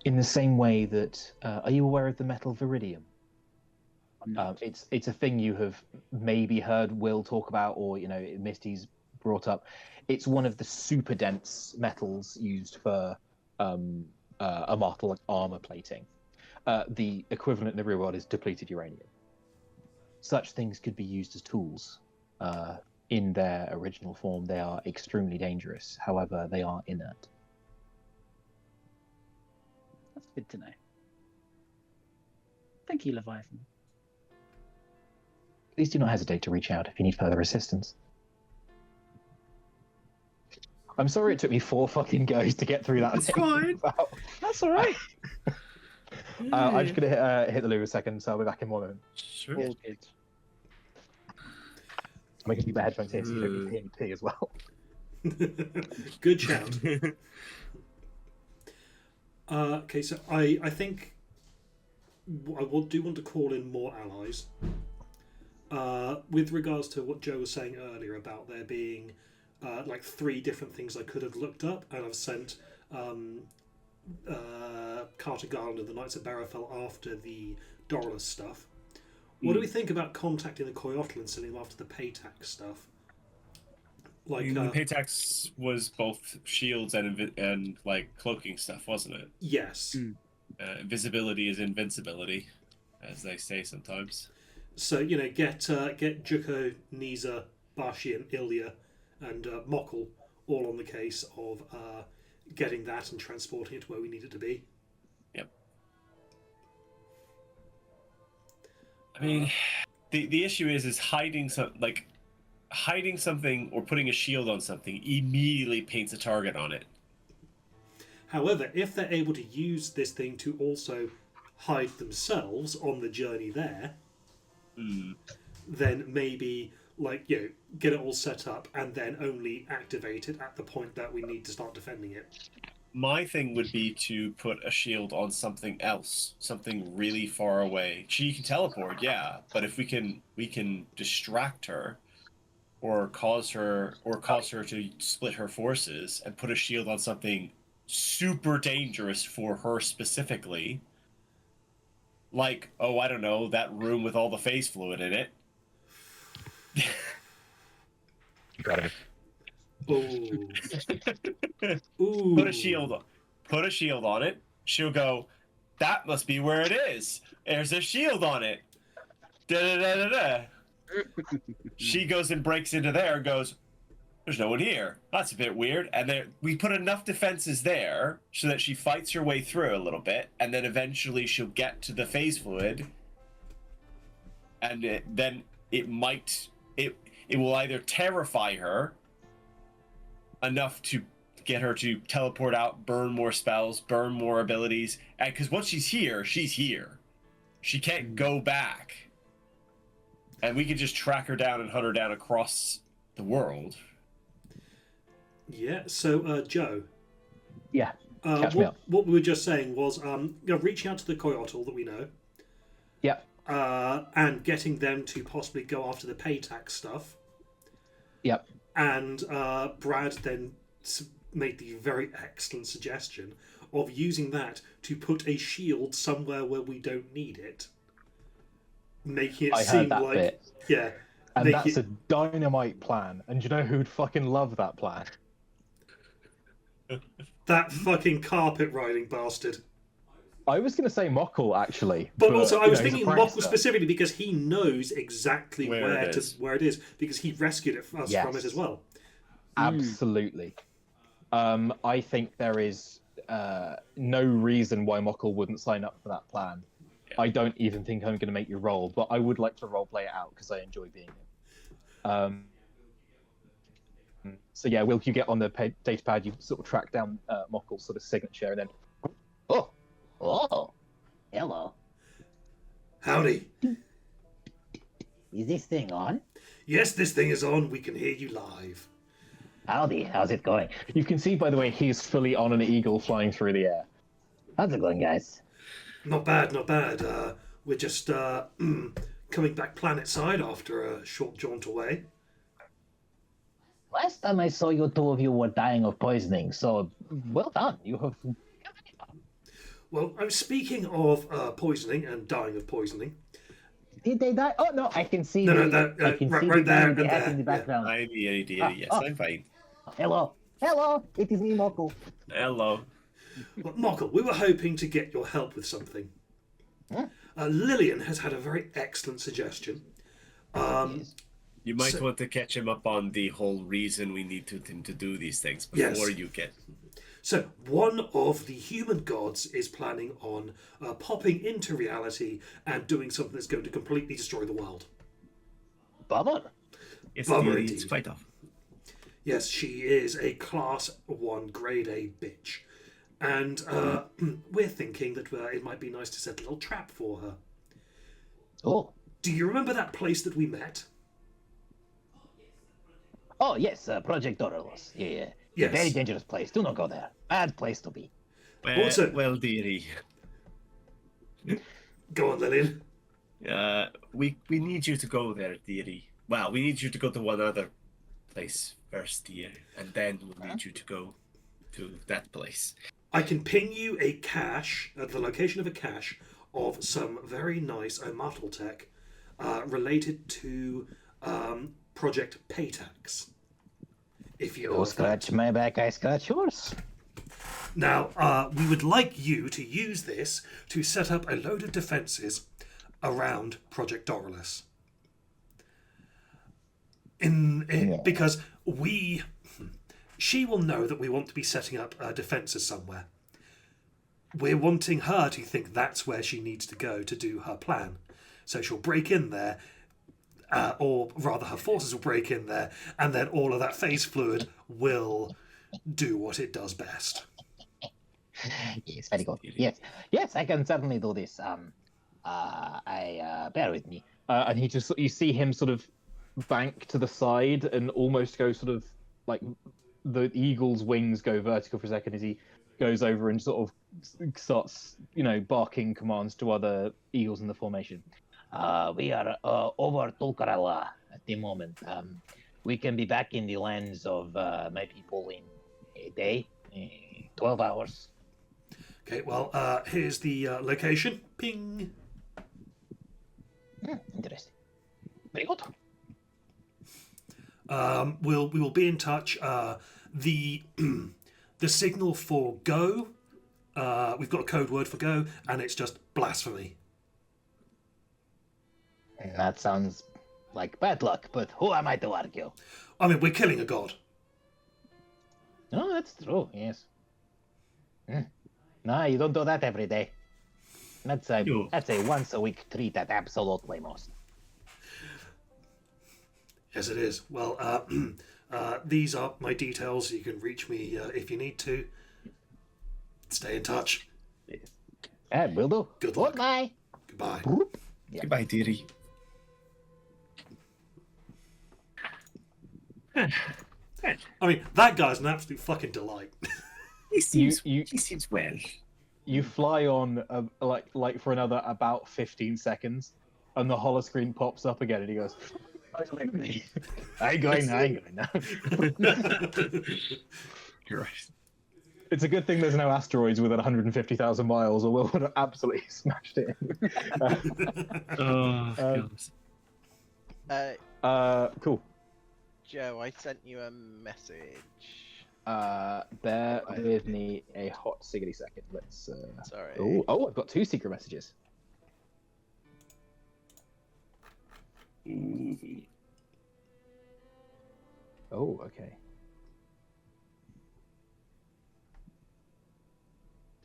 In the same way that, are you aware of the metal viridium? I'm not. It's a thing you have maybe heard Will talk about, or Misty's brought up. It's one of the super dense metals used for immortal armor plating. The equivalent in the real world is depleted uranium. Such things could be used as tools. In their original form, they are extremely dangerous. However, they are inert. That's good to know. Thank you, Leviathan. Please do not hesitate to reach out if you need further assistance. I'm sorry it took me 4 fucking goes to get through that. That's fine. That's all right. I'm just going to hit the loo a second, so I'll be back in 1 moment. Sure. All good. I'm going to keep my headphones here so you don't hear me pee as well. Good shout. Okay, so I think I do want to call in more allies. With regards to what Joe was saying earlier about there being like 3 different things I could have looked up, and I've sent Carter Garland and the Knights of Barrowfell after the Doralus stuff. What do we think about contacting the Coyotl and sending them after the Paytax stuff? Like, the Paytax was both shields and like cloaking stuff, wasn't it? yes. Invisibility is invincibility, as they say sometimes. So get Juko, Niza, Bashi, and Ilya, and Mokkel all on the case of getting that and transporting it to where we need it to be. Yep. I mean, the issue is hiding something or putting a shield on something immediately paints a target on it. However, if they're able to use this thing to also hide themselves on the journey there, then maybe get it all set up and then only activate it at the point that we need to start defending it. My thing would be to put a shield on something else, something really far away. She can teleport, yeah, but if we can distract her or cause her to split her forces and put a shield on something super dangerous for her specifically, like, oh, I don't know, that room with all the phase fluid in it. Got it. Ooh. Put a shield on it. She'll go, that must be where it is. There's a shield on it. Da da da da da. She goes and breaks into there and goes, there's no one here. That's a bit weird. And then we put enough defenses there so that she fights her way through a little bit, and then eventually she'll get to the phase fluid, and then it will either terrify her enough to get her to teleport out, burn more spells, burn more abilities, and because once she's here, she can't go back, and we can just track her down and hunt her down across the world. Yeah. So, Joe. Yeah. Catch me up. What we were just saying was, reaching out to the Coyotl that we know. Yep. And getting them to possibly go after the Paytax stuff. Yep. And Brad then made the very excellent suggestion of using that to put a shield somewhere where we don't need it, making it seem like bit. Yeah, and that's a dynamite plan. And do you know who'd fucking love that plan? That fucking carpet riding bastard. I was going to say Mokkel, actually. But also, I was thinking Mokkel prankster. specifically because he knows exactly where it is, because he rescued us from it as well. Absolutely. I think there is no reason why Mokkel wouldn't sign up for that plan. I don't even think I'm going to make you roll, but I would like to roleplay it out because I enjoy being here. So yeah, Wilk, you get on the data pad, you sort of track down Mokkel's sort of signature, and then... Oh, hello. Howdy. Is this thing on? Yes, this thing is on. We can hear you live. Howdy, how's it going? You can see, by the way, he's fully on an eagle flying through the air. How's it going, guys? Not bad, not bad. We're just coming back planet side after a short jaunt away. Last time I saw you, two of you were dying of poisoning, so well done. You have... Well, I'm speaking of poisoning and dying of poisoning. Did they die? Oh, no, I can see I can see right there, in the background. Yes, I'm fine. Hello. Hello, it is me, Mokkel. Hello. Well, Mokkel, we were hoping to get your help with something. Huh? Lillian has had a very excellent suggestion. You might want to catch him up on the whole reason we need him to do these things before you get... So, one of the human gods is planning on popping into reality and doing something that's going to completely destroy the world. Bummer. Yes, Bummer it's indeed. quite off. Yes, she is a Class 1 Grade A bitch. And we're thinking that it might be nice to set a little trap for her. Oh. Do you remember that place that we met? Oh, yes, Project Doralos. Yeah. Yes. A very dangerous place. Do not go there. Bad place to be. Well, dearie. Go on, Lillian. We need you to go there, dearie. Well, we need you to go to one other place first, dear, and then we'll need you to go to that place. I can ping you a cache, the location of a cache, of some very nice Omatl tech related to Project Paytax. If You you're scratch my back, I scratch yours. Now, we would like you to use this to set up a load of defences around Project Doralus. Because she will know that we want to be setting up defences somewhere. We're wanting her to think that's where she needs to go to do her plan. So she'll break in there, or rather her forces will break in there, and then all of that phase fluid will do what it does best. Yes, very good. Yes, I can certainly do this. Bear with me. And you see him sort of bank to the side and almost go sort of like the eagle's wings go vertical for a second as he goes over and sort of starts, barking commands to other eagles in the formation. We are over Tulkarala at the moment. We can be back in the lands of my people in a day, 12 hours. Okay, well, here's the location. Ping. Interesting. Very good. We will be in touch. The signal for go. We've got a code word for go, and it's just blasphemy. That sounds like bad luck, but who am I to argue? I mean, we're killing a god. No, that's true, yes. No, you don't do that every day. That's a once a week treat at absolutely most. Yes, it is. Well, these are my details. You can reach me if you need to. Stay in touch. Will do. Good luck. Goodbye. Goodbye. Yeah. Goodbye, dearie. I mean, that guy's an absolute fucking delight. He seems well. You fly on like for another about 15 seconds, and the holoscreen pops up again, and he goes, "I ain't going now." You're right. It's a good thing there's no asteroids within 150,000 miles, or we would have absolutely smashed it. Cool. Joe, I sent you a message. Bear with me a hot siggity second. Let's. Sorry. Oh, I've got 2 secret messages. Oh, okay.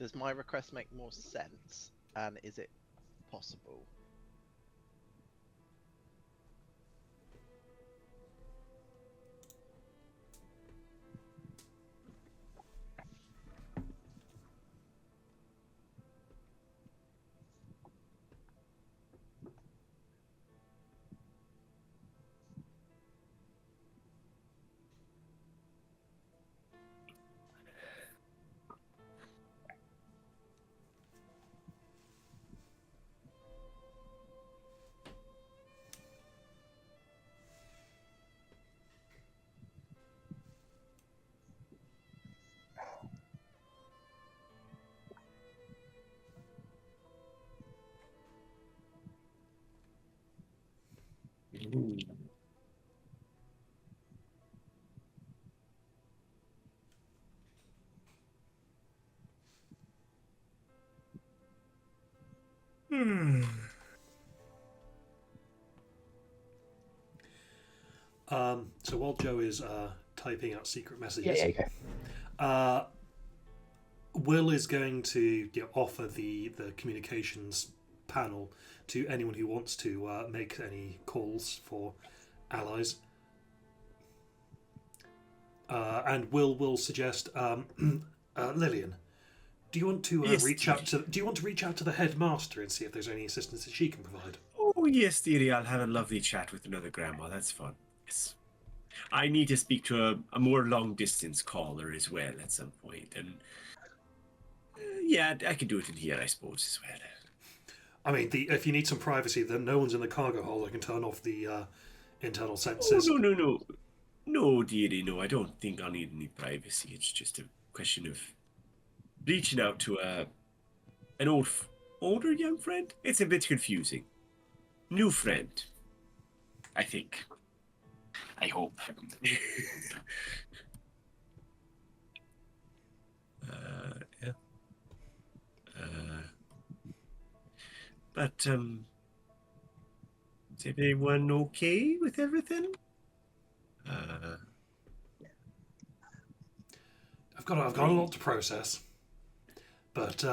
Does my request make more sense? And is it possible? So while Joe is typing out secret messages, Okay. Will is going to offer the communications panel to anyone who wants to make any calls for allies. And will suggest Lillian. Do you want to reach out to? Do you want to reach out to the headmaster and see if there's any assistance that she can provide? Oh yes, dearie. I'll have a lovely chat with another grandma. That's fun. Yes. I need to speak to a more long-distance caller as well at some point, and yeah, I can do it in here, I suppose, as well. I mean, if you need some privacy, then no one's in the cargo hold. I can turn off the internal sensors. Oh, no, dearie. No, I don't think I'll need any privacy. It's just a question of reaching out to an older young friend. It's a bit confusing. New friend, I think. I hope. Yeah. But is everyone okay with everything? I've got a lot to process, but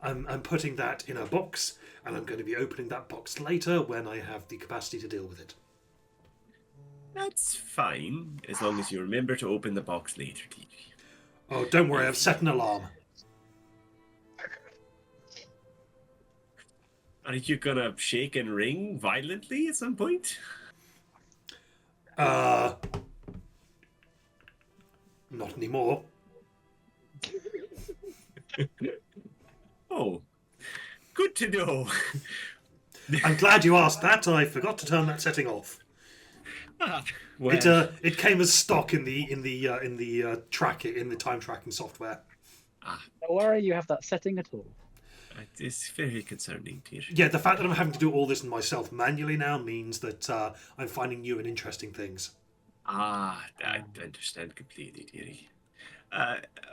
I'm putting that in a box, and I'm going to be opening that box later when I have the capacity to deal with it. That's fine, as long as you remember to open the box later, TV. Oh, don't worry, I've set an alarm. Are you gonna shake and ring violently at some point? Not anymore. Oh, good to know. I'm glad you asked that. I forgot to turn that setting off. Well, It came as stock in the time tracking software. Don't worry, you have that setting at all. it's very concerning, dear. Yeah, the fact that I'm having to do all this myself manually now means that I'm finding new and interesting things. I understand completely, dearie.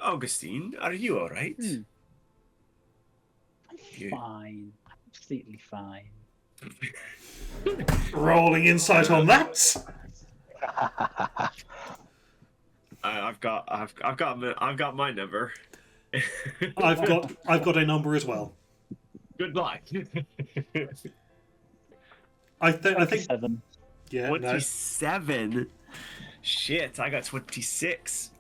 Augustine, are you all right? I'm fine. Absolutely fine. Rolling insight on that. I've got my number. I've got a number as well. Good luck. I think 7. yeah, no. 27. Shit, I got 26.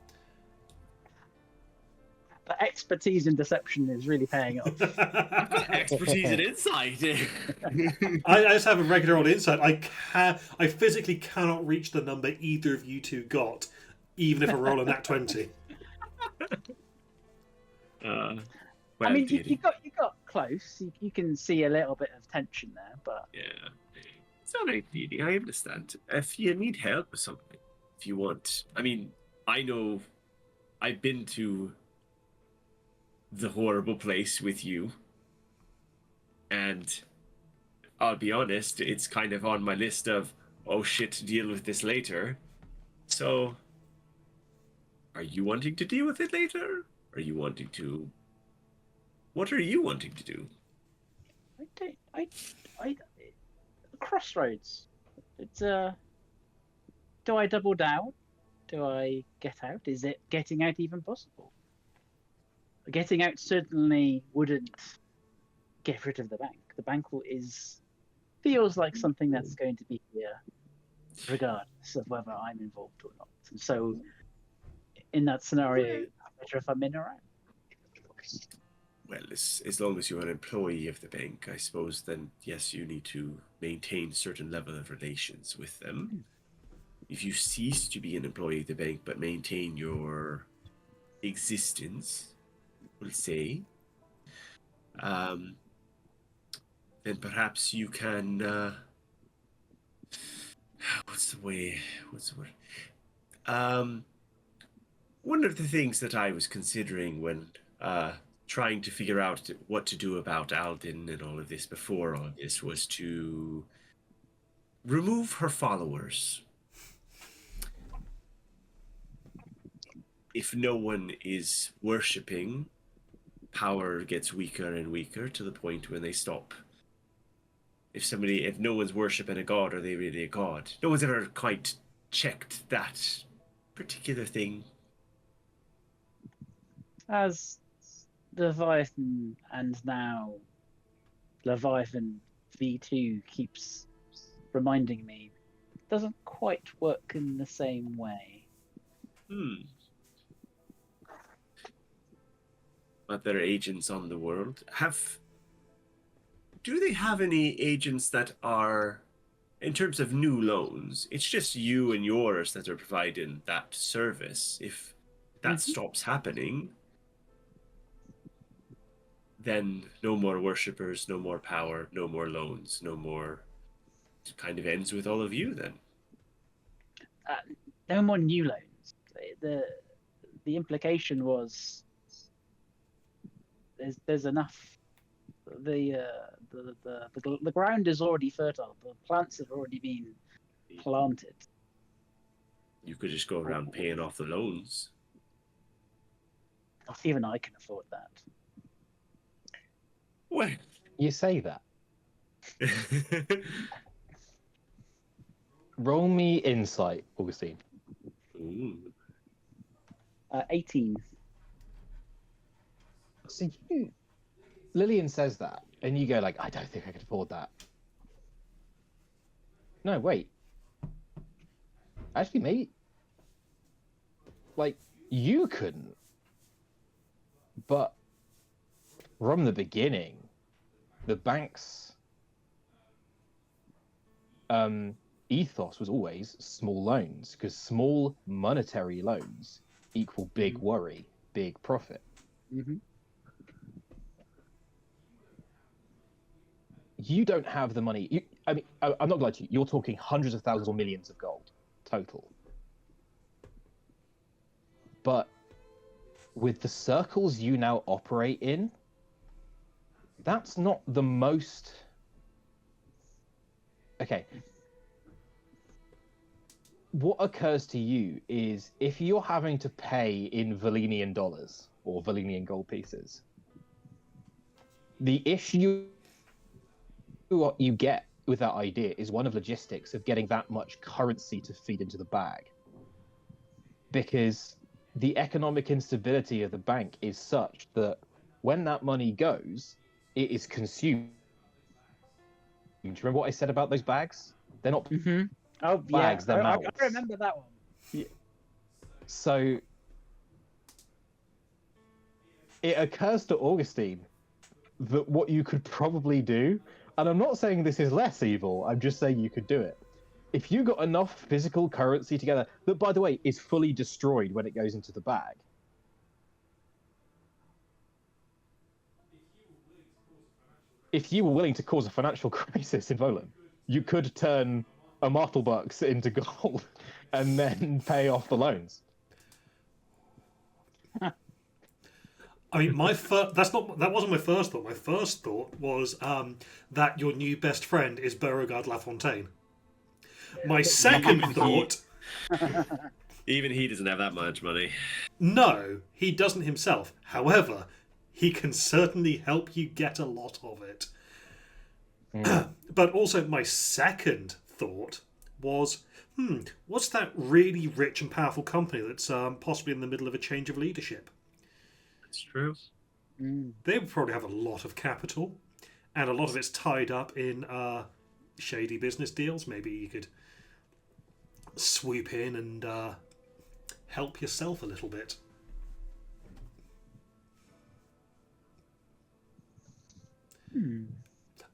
The expertise in deception is really paying off. I've got expertise and insight. I just have a regular old insight. I physically cannot reach the number either of you two got, even if I roll a nat 20. Well, I mean, dearie. you got close. You can see a little bit of tension there, but Yeah. It's all right, dearie. I understand. If you need help with something, if you want. I mean, I know I've been to the horrible place with you, and I'll be honest, it's kind of on my list of, oh shit, deal with this later. So, are you wanting to deal with it later? Are you wanting to... What are you wanting to do? I crossroads. It's do I double down? Do I get out? Is it getting out even possible? Getting out certainly wouldn't get rid of the bank. The bank feels like something that's going to be here regardless of whether I'm involved or not. And so in that scenario, better if I'm in or out. Well, as long as you're an employee of the bank, I suppose, then yes, you need to maintain certain level of relations with them. If you cease to be an employee of the bank but maintain your existence, we'll say, then perhaps you can, what's the word? One of the things that I was considering when trying to figure out what to do about Alden and all of this before all of this was to remove her followers. If no one is worshipping, power gets weaker and weaker to the point when they stop. If no one's worshipping a god, are they really a god? No one's ever quite checked that particular thing. As Leviathan and now Leviathan V2 keeps reminding me, it doesn't quite work in the same way. But there are agents on the world. Do they have any agents that are, in terms of new loans, it's just you and yours that are providing that service. If that stops happening, then no more worshippers, no more power, no more loans, no more... It kind of ends with all of you then. No more new loans. The implication was there's enough. The ground is already fertile. The plants have already been planted. You could just go around paying off the loans. Not even I can afford that. Well. You say that. Roll me insight, Augustine. Ooh. 18. So Lillian says that, and you go like, I don't think I could afford that. No, wait. Actually, maybe. Like, you couldn't. But from the beginning, the bank's ethos was always small loans, because small monetary loans equal big worry, big profit. Mm-hmm. You don't have the money. I mean, I'm not gonna lie to you. You're talking hundreds of thousands or millions of gold total. But with the circles you now operate in, that's not the most. Okay. What occurs to you is if you're having to pay in Valenian dollars or Valenian gold pieces, the issue what you get with that idea is one of logistics of getting that much currency to feed into the bag. Because the economic instability of the bank is such that when that money goes, it is consumed. Do you remember what I said about those bags? They're not Oh, bags, yeah. they're I mouths. remember that one. Yeah. So it occurs to Augustine that what you could probably do, and I'm not saying this is less evil, I'm just saying you could do it. If you got enough physical currency together, that, by the way, is fully destroyed when it goes into the bag. If you were willing to cause a financial crisis in Volan, you could turn a Martelbucks into gold and then pay off the loans. I mean, that wasn't my first thought. My first thought was that your new best friend is Beauregard Lafontaine. My second thought... Even he doesn't have that much money. No, he doesn't himself. However, he can certainly help you get a lot of it. But also, my second thought was, what's that really rich and powerful company that's possibly in the middle of a change of leadership? That's true. They would probably have a lot of capital, and a lot of it's tied up in shady business deals. Maybe you could swoop in and help yourself a little bit.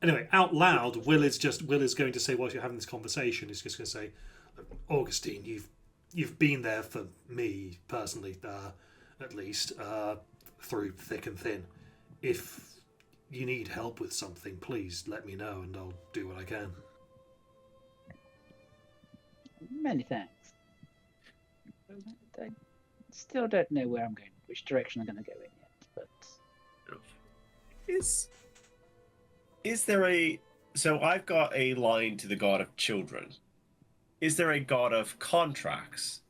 Anyway, out loud, Will is going to say, whilst you're having this conversation, he's just going to say, Augustine, you've been there for me personally, at least, through thick and thin. If you need help with something, please let me know and I'll do what I can. Many thanks. I still don't know where I'm going, which direction I'm going to go in yet, but... Is there a... So I've got a line to the god of children. Is there a god of contracts?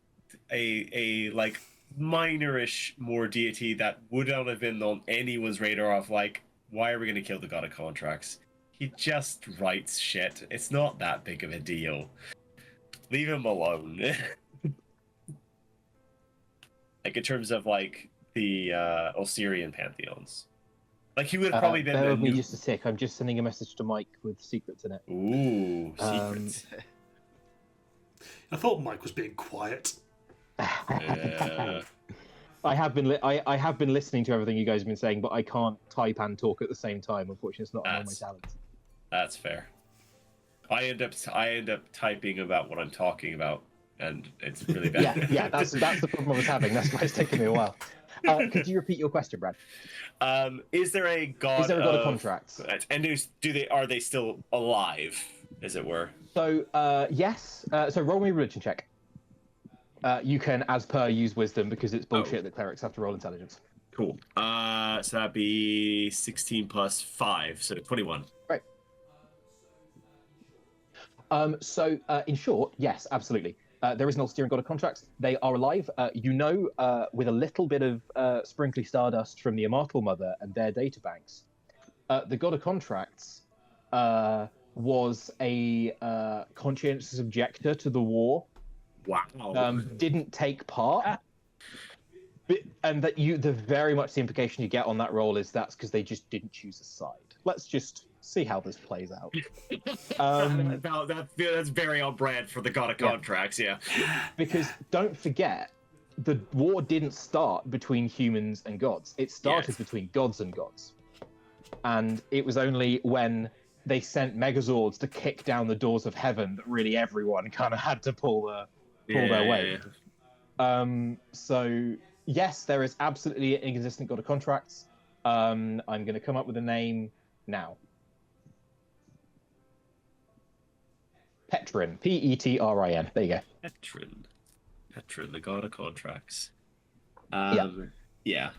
A like, minorish more deity that would not have been on anyone's radar of, like, why are we going to kill the god of contracts? He just writes shit. It's not that big of a deal. Leave him alone. Like, in terms of, like, the Osirian pantheons. Like, he would have probably been... Bear with me just a tick. I'm just sending a message to Mike with secrets in it. Ooh, secrets. I thought Mike was being quiet. Yeah. I have been listening to everything you guys have been saying, but I can't type and talk at the same time. Unfortunately, it's not one of my talents. That's fair. I end up typing about what I'm talking about, and it's really bad. yeah, that's the problem I was having. That's why it's taken me a while. Could you repeat your question, Brad? Is there a god? Is there a god of contracts? And are they still alive, as it were? So yes. So roll me a religion check. You can, as per, use wisdom because it's bullshit that clerics have to roll intelligence. Cool. So that'd be 16 plus 5, so 21. Right. So in short, yes, absolutely. There is an Ulterior God of Contracts. They are alive. With a little bit of sprinkly stardust from the Immortal Mother and their databanks, the God of Contracts was a conscientious objector to the war. Wow. Didn't take part. And that the very much the implication you get on that role is that's because they just didn't choose a side. Let's just see how this plays out. That's very on brand for the God of Contracts, yeah. Because don't forget, the war didn't start between humans and gods. It started between gods and gods. And it was only when they sent Megazords to kick down the doors of heaven that really everyone kind of had to pull their weight. So yes, there is absolutely an inconsistent God of Contracts. I'm going to come up with a name now. Petrin. Petrin. There you go. Petrin, the God of Contracts. Yeah.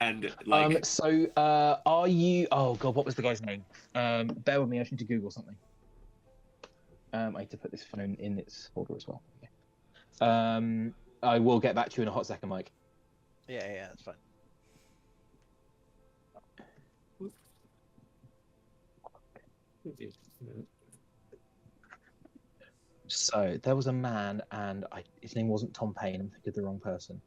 And like. Are you? Oh God, what was the guy's name? Bear with me. I need to Google something. I need to put this phone in its folder as well. Okay. I will get back to you in a hot second, Mike. Yeah, that's fine. So there was a man, and his name wasn't Tom Paine. I'm thinking of the wrong person.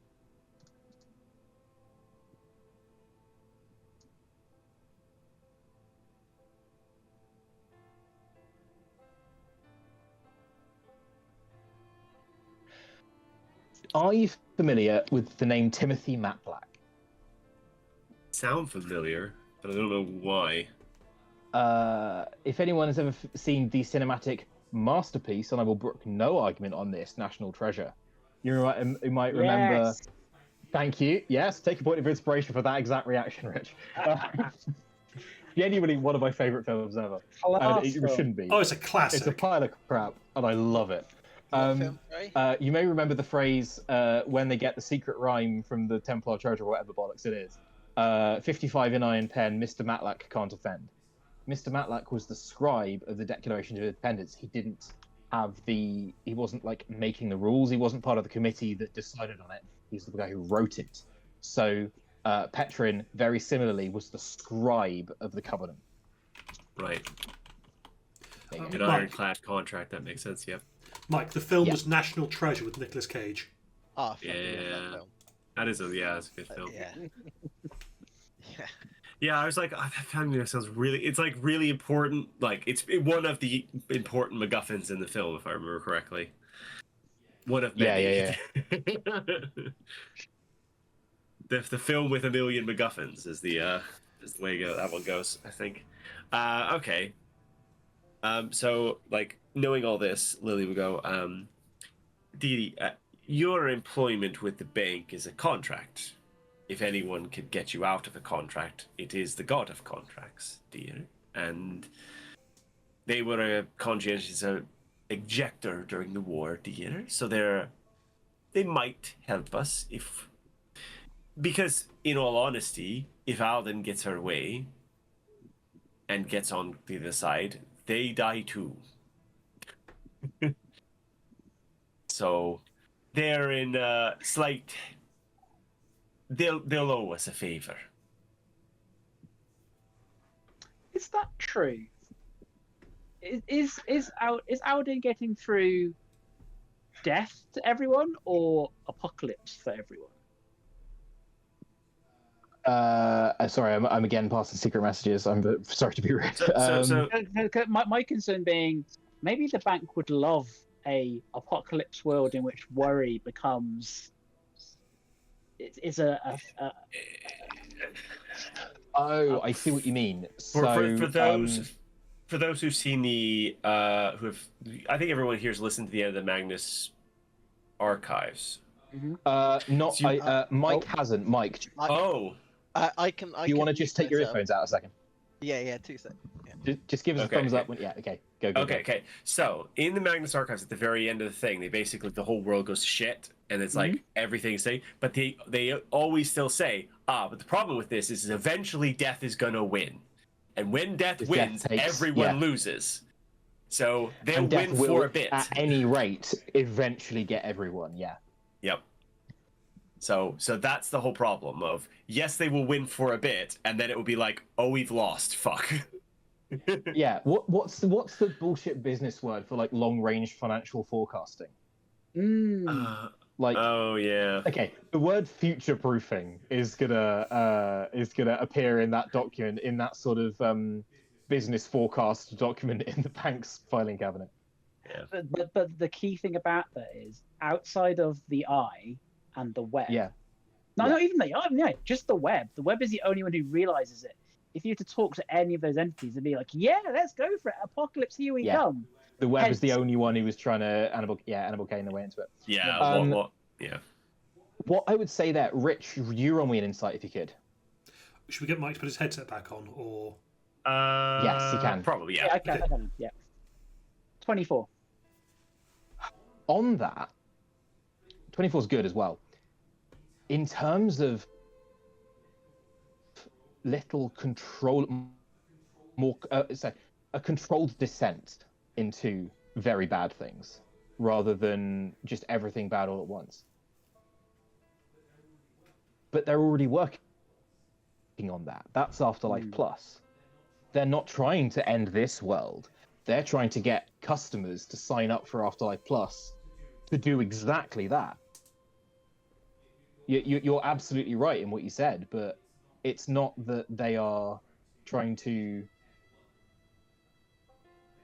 Are you familiar with the name Timothy Matlack? Sound familiar, but I don't know why. If anyone has ever seen the cinematic masterpiece, and I will brook no argument on this, National Treasure, you might remember. Yes. Thank you. Yes, take a point of inspiration for that exact reaction, Rich. Genuinely one of my favourite films ever. And it shouldn't be. Oh, it's a classic. It's a pile of crap, and I love it. You may remember the phrase when they get the secret rhyme from the Templar Treasure, or whatever bollocks it is. 55 in iron pen, Mr. Matlack can't offend. Mr. Matlack was the scribe of the Declaration of Independence. He wasn't like making the rules. He wasn't part of the committee that decided on it. He's the guy who wrote it. So Petrin, very similarly, was the scribe of the Covenant. Right. An ironclad contract, that makes sense, yeah. Mike, the film was National Treasure with Nicolas Cage. Oh, that's a good film. Yeah. Yeah, I was like, that family sounds really. It's like really important. Like it's one of the important MacGuffins in the film, if I remember correctly. One of many. Yeah. The film with a million MacGuffins is the way that one goes, I think. Okay. So like knowing all this, Lily would go, Dee, your employment with the bank is a contract. If anyone could get you out of a contract, it is the God of Contracts, dear. And they were a conscientious ejector during the war, dear. So they might help us because in all honesty, if Alden gets her way and gets on the other side, they die too. So they're in a slight. They'll owe us a favor. Is that true? Is Alden getting through death to everyone or apocalypse for everyone? Sorry, I'm again passing secret messages. I'm sorry to be rude. My concern being maybe the bank would love a apocalypse world in which worry becomes. I see what you mean. For those who've seen the I think everyone here's listened to the end of the Magnus archives. Mike hasn't. Mike. I can. Do you want to just take your earphones out a second? Yeah, 2 seconds. Yeah. Just give us a thumbs up. Okay. Go. Okay. So in the Magnus archives, at the very end of the thing, they basically the whole world goes to shit, and it's like everything's safe. But they always still say, but the problem with this is eventually death is gonna win, and when death wins, everyone loses. So they'll And death win will, for a bit. at any rate, eventually get everyone. Yeah. Yep. So that's the whole problem of, yes, they will win for a bit, and then it will be like, oh, we've lost. Fuck. Yeah. What's the bullshit business word for like long range financial forecasting? Like, oh yeah. okay, the word future proofing is gonna appear in that document, in that sort of business forecast document in the bank's filing cabinet. Yeah. But the key thing about that is, outside of the eye and the web. Yeah. No, Yeah. not even the eye. Yeah, just the web. The web is the only one who realizes it. If you were to talk to any of those entities, they'd be like, "Yeah, let's go for it. Apocalypse, here we come." The web is the Hence- only one who was trying to Annabelle Kane the way into it. Yeah. Yeah. What I would say there, Rich, you roll me an insight if you could. Should we get Mike to put his headset back on, or? Yes, you can. Probably, yeah. Yeah, I can. Yeah. 24. On that, 24 is good as well. In terms of little control, more a controlled descent into very bad things, rather than just everything bad all at once. But they're already working on that. That's Afterlife Plus. They're not trying to end this world. They're trying to get customers to sign up for Afterlife Plus to do exactly that. You're absolutely right in what you said, but it's not that they are trying to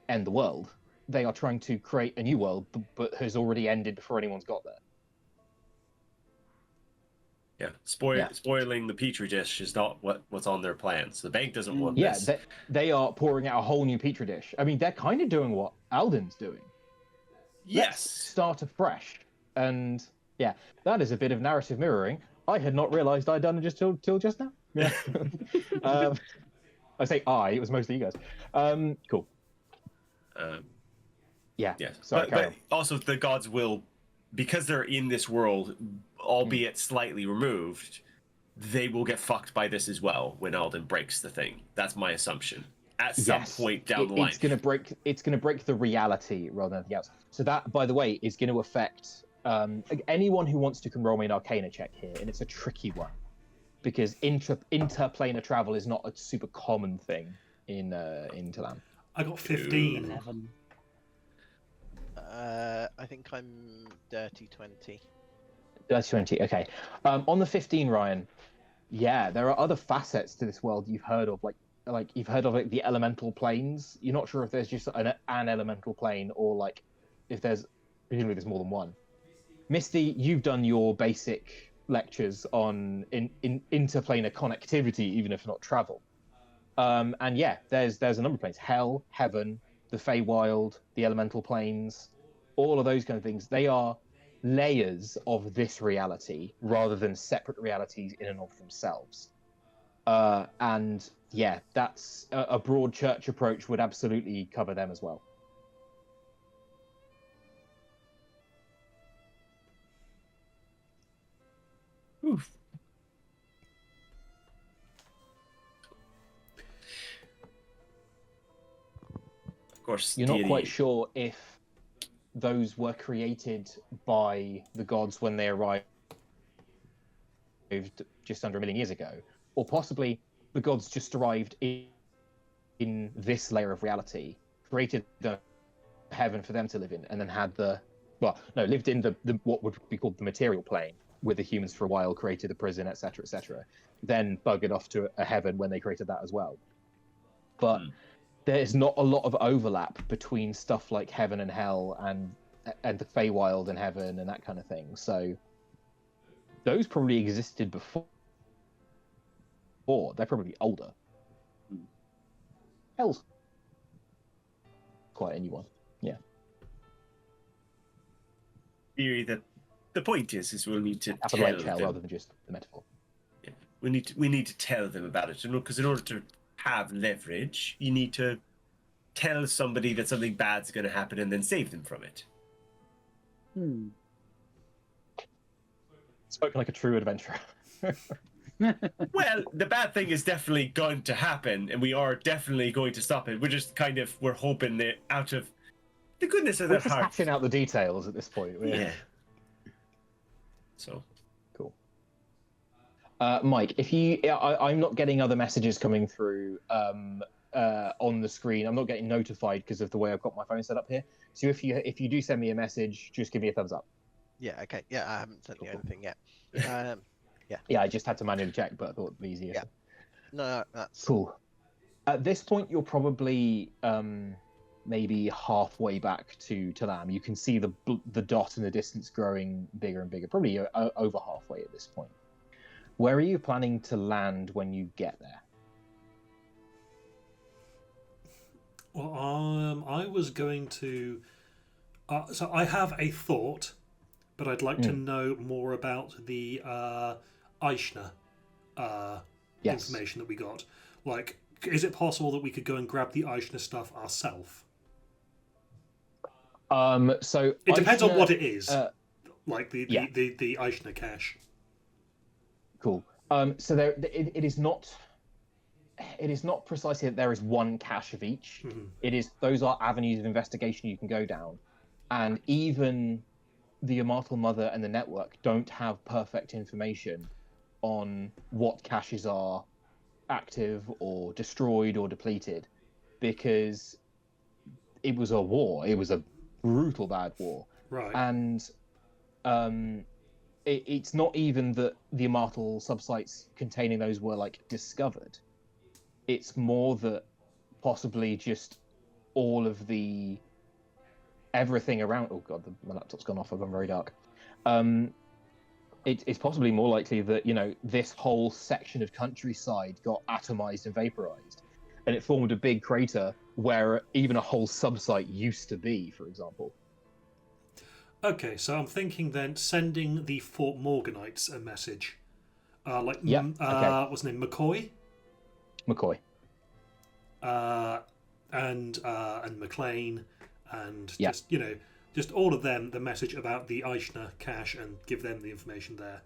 end the world. They are trying to create a new world, but has already ended before anyone's got there. Yeah. Spoiling the petri dish is not what's on their plans. The bank doesn't want Yeah, this. they are pouring out a whole new petri dish. I mean, they're kind of doing what Alden's doing. Yes. Let's start afresh. And yeah, that is a bit of narrative mirroring. I had not realized I'd done it just till just now. Yeah. I say it was mostly you guys. Cool. Yeah. Yes. Sorry, But also the gods will, because they're in this world, albeit slightly removed, they will get fucked by this as well when Alden breaks the thing. That's my assumption. At some point down the line. It's gonna break the reality rather than anything else. So that, by the way, is going to affect anyone who wants to can roll me an Arcana check here, and it's a tricky one because interplanar travel is not a super common thing in Talan. I got 15. 11. I think I'm dirty 20. That's 20. Okay. On the 15, Ryan. Yeah, there are other facets to this world you've heard of, like you've heard of like the elemental planes. You're not sure if there's just an elemental plane or like if presumably there's more than one. Misty, you've done your basic lectures on interplanar connectivity, even if not travel. And yeah, there's a number of planes: hell, heaven, the Feywild, the elemental planes, all of those kind of things. They are layers of this reality rather than separate realities in and of themselves. And yeah, that's a broad church approach would absolutely cover them as well. Oof. Of course, You're not quite sure if those were created by the gods when they arrived just under 1 million years ago, or possibly the gods just arrived in this layer of reality, created the heaven for them to live in, and then had lived in the what would be called the material plane with the humans for a while, created a prison, etc., then buggered off to a heaven when they created that as well. But there's not a lot of overlap between stuff like heaven and hell and the Feywild and heaven and that kind of thing. So those probably existed before. They're probably older. Hell's quite a new one. Yeah. Theory that the point is we'll need to Apple tell like hell them. rather than just the metaphor. Yeah. We need to tell them about it, because in order to have leverage, you need to tell somebody that something bad's going to happen and then save them from it. Spoken like a true adventurer. Well, the bad thing is definitely going to happen, and we are definitely going to stop it. We're just we're hoping that out of The goodness of We're their just hearts. hashing out the details at this point. Yeah. So. Cool. Mike, if I'm not getting other messages coming through on the screen. I'm not getting notified because of the way I've got my phone set up here. So if you do send me a message, just give me a thumbs up. Yeah. Okay. Yeah. I haven't sent you anything yet. Yeah, I just had to manually check, but I thought it'd be easier. Yeah. No, that's Cool. At this point, you're probably maybe halfway back to land. You can see the dot in the distance growing bigger and bigger, probably over halfway at this point. Where are you planning to land when you get there? Well, I was going to. So I have a thought, but I'd like to know more about the Eichner information that we got. Like, is it possible that we could go and grab the Eichner stuff ourselves? So it depends on what it is. Like the Eichner cache. Cool. So it is not. It is not precisely that there is one cache of each. Mm-hmm. It is those are avenues of investigation you can go down, and even the Immortal Mother and the network don't have perfect information on what caches are active or destroyed or depleted, because it was a war. It was a brutal bad war, right? And it's not even that the Immortal subsites containing those were like discovered. It's more that possibly just all of the everything around. Oh god, my laptop's gone off. I've gone very dark. It's possibly more likely that this whole section of countryside got atomized and vaporized, and it formed a big crater where even a whole subsite used to be, for example. Okay, so I'm thinking then sending the Fort Morganites a message. What's his name? McCoy. And McLean, and just all of them the message about the Eichner cache, and give them the information there.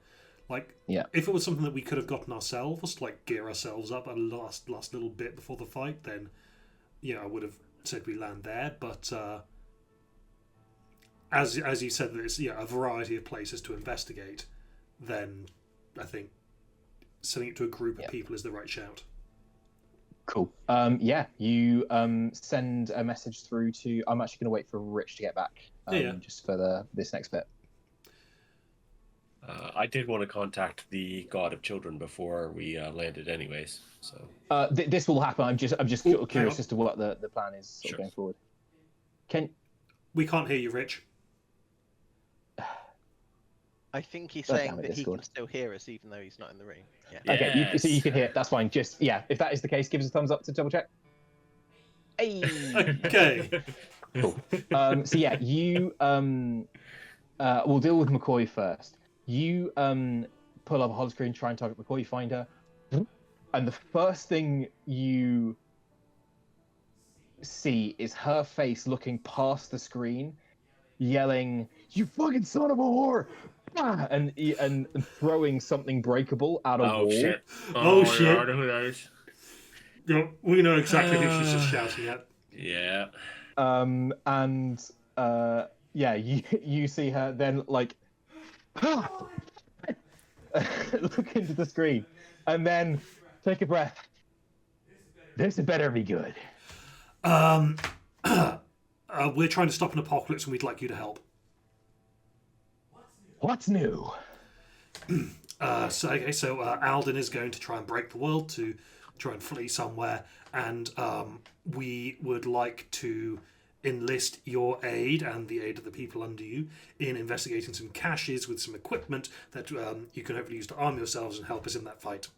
Like, if it was something that we could have gotten ourselves, like gear ourselves up a last little bit before the fight, then I would have said we land there. But as you said, there's a variety of places to investigate. Then I think sending it to a group of people is the right shout. Cool. You send a message through to. I'm actually going to wait for Rich to get back. Just for this next bit. I did want to contact the God of Children before we landed, anyways. So this will happen. I'm just curious as to what the plan is going forward. We can't hear you, Rich. I think he's saying that he can still hear us even though he's not in the room. Yeah. Okay, so you can hear it. That's fine. Just if that is the case, give us a thumbs up to double check. Hey. Okay. Cool. You we'll deal with McCoy first. You pull up a holo screen, try and target McCoy. You find her, and the first thing you see is her face looking past the screen, yelling, "You fucking son of a whore!" And throwing something breakable at a wall. Shit. Shit! I know who that is. We know exactly who she's just shouting at. Yeah. You see her then look into the screen, and then take a breath. This had better be good. We're trying to stop an apocalypse, and we'd like you to help. What's new? So Alden is going to try and break the world to try and flee somewhere, and we would like to enlist your aid and the aid of the people under you in investigating some caches with some equipment that you can hopefully use to arm yourselves and help us in that fight.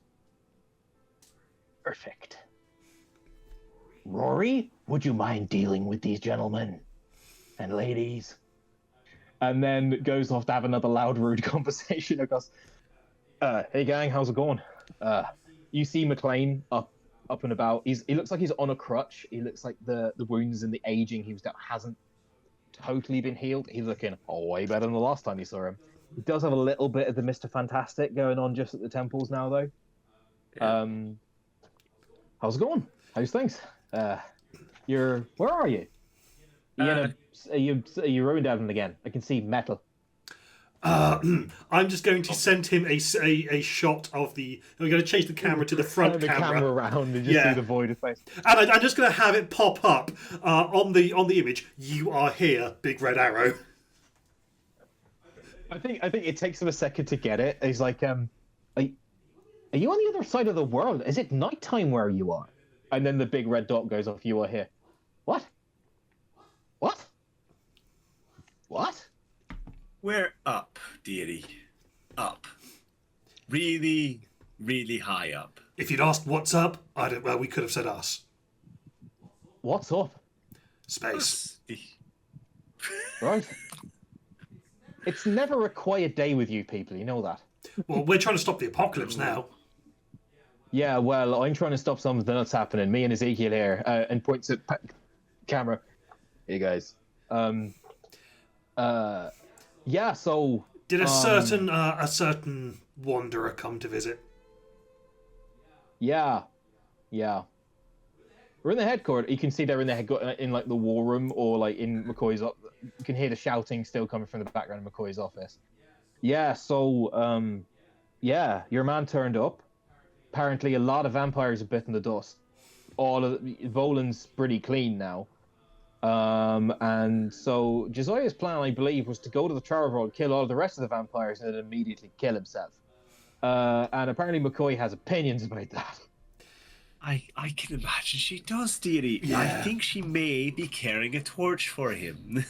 Perfect. Rory, would you mind dealing with these gentlemen and ladies? And then goes off to have another loud, rude conversation. It goes, "Hey gang, how's it going?" You see McLean up and about. He looks like he's on a crutch. He looks like the wounds and the aging he was down hasn't totally been healed. He's looking way better than the last time you saw him. He does have a little bit of the Mr. Fantastic going on just at the temples now, though. Yeah. How's it going? How's things? Where are you? You ruined Evan again. I can see metal. I'm just going to send him a shot of the. We're going to change the camera to the front Turn the camera around and just see the void of space. And I'm just going to have it pop up on the image. You are here, big red arrow. I think it takes him a second to get it. He's like, are you on the other side of the world? Is it nighttime where you are? And then the big red dot goes off. You are here. What? What? What? We're up, dearie. Up. Really, really high up. If you'd asked what's up, we could have said us. What's up? Space. Right. It's never a quiet day with you people, you know that. Well, we're trying to stop the apocalypse now. Yeah, well, I'm trying to stop something that's happening. Me and Ezekiel here, and points at camera. Hey guys. Yeah, so did a certain wanderer come to visit? Yeah. We're in the headquarters. You can see they're in the in like the war room or like in McCoy's. You can hear the shouting still coming from the background of McCoy's office. Yeah, so your man turned up. Apparently, a lot of vampires have bitten the dust. Volan's pretty clean now. And so Josiah's plan, I believe, was to go to the Tower Vault, kill all the rest of the vampires, and then immediately kill himself. And apparently McCoy has opinions about that. I can imagine she does, dearie. Yeah. I think she may be carrying a torch for him.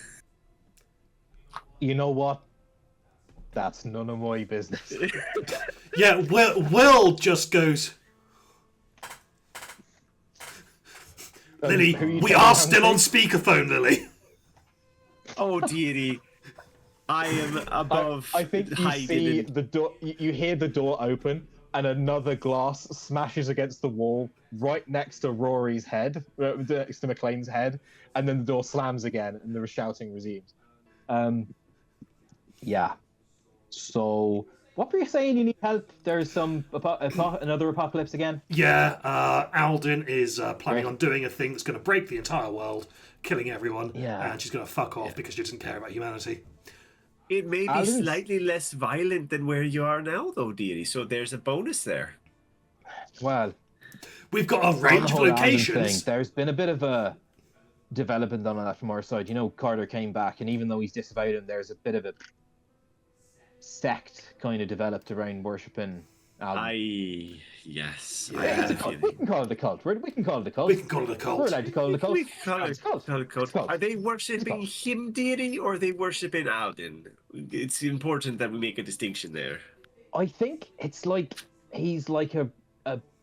You know what? That's none of my business. Yeah, Will just goes... Lily, we are still on speakerphone, Lily. Oh, dearie. I am above. I think you see the door. You hear the door open, and another glass smashes against the wall right next to Rory's head, next to McLean's head, and then the door slams again, and the shouting resumes. Yeah. So, what were you saying? You need help? There's another apocalypse again? Yeah, Alden is planning on doing a thing that's going to break the entire world, killing everyone, and she's going to fuck off because she doesn't care about humanity. It may be slightly less violent than where you are now, though, dearie, so there's a bonus there. Well, we've got a range of locations. There's been a bit of a development on that from our side. You know, Carter came back, and even though he's disavowed him, there's a bit of a sect kind of developed around worshipping Alden. Yes. We can call it a cult. We can call it a cult. We can call it a cult. We're allowed to call it a cult. We can call it a cult. Are they worshipping him, dearie, or are they worshipping Alden? It's important that we make a distinction there. I think it's like he's like a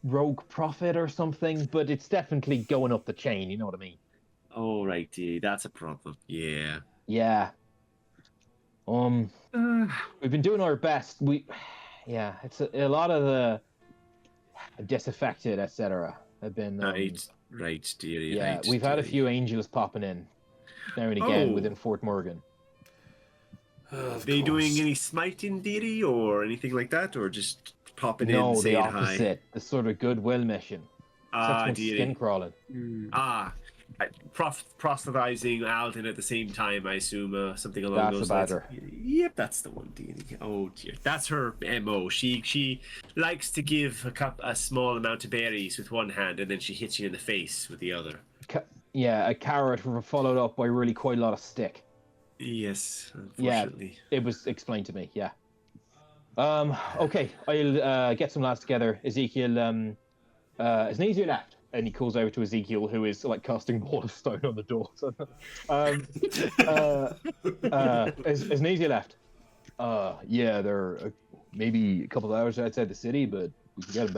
rogue prophet or something, but it's definitely going up the chain, you know what I mean? Oh, right, dearie. That's a problem. Yeah. Yeah. We've been doing our best. It's a lot of the disaffected, etc. have been right, dearie. Yeah, right, we've had a few angels popping in now and again within Fort Morgan. Are they doing any smiting, dearie, or anything like that, or just popping in, saying hi? No, the opposite. The sort of goodwill mission. Dearie. Skin crawling. Proselytizing Alden at the same time, I assume, something along those lines. That's the badger. Yep, that's the one, dearie. Oh dear, that's her MO. She likes to give a small amount of berries with one hand, and then she hits you in the face with the other. A carrot followed up by really quite a lot of stick. Yes, unfortunately. Yeah, it was explained to me. Yeah. Okay, I'll get some lads together. Ezekiel, is Nazir left? And he calls over to Ezekiel, who is like casting ball of stone on the door. Is Nazir left? Yeah, they're maybe a couple of hours outside the city, but we can get them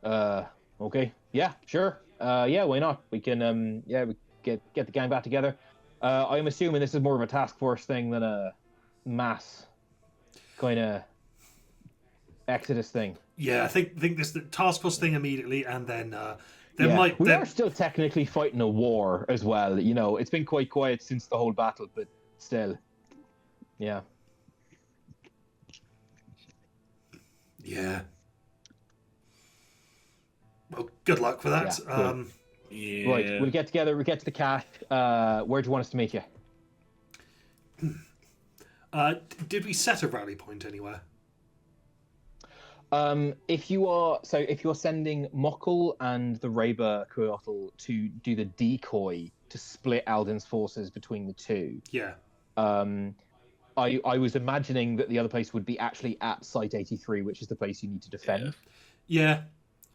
back. Okay, yeah, sure. Yeah, why not? We can, we get the gang back together. I'm assuming this is more of a task force thing than a mass kind of exodus thing. Yeah, I think this the task force thing immediately, and then we are still technically fighting a war as well. You know, it's been quite quiet since the whole battle, but still, yeah. Yeah. Well, good luck for that. Yeah. Right, we get together. We get to the cache. Where do you want us to meet you? Did we set a rally point anywhere? If you're sending Mokkel and the Rayber Kuotl to do the decoy to split Alden's forces between the two, Yeah. I was imagining that the other place would be actually at Site 83, which is the place you need to defend. Yeah.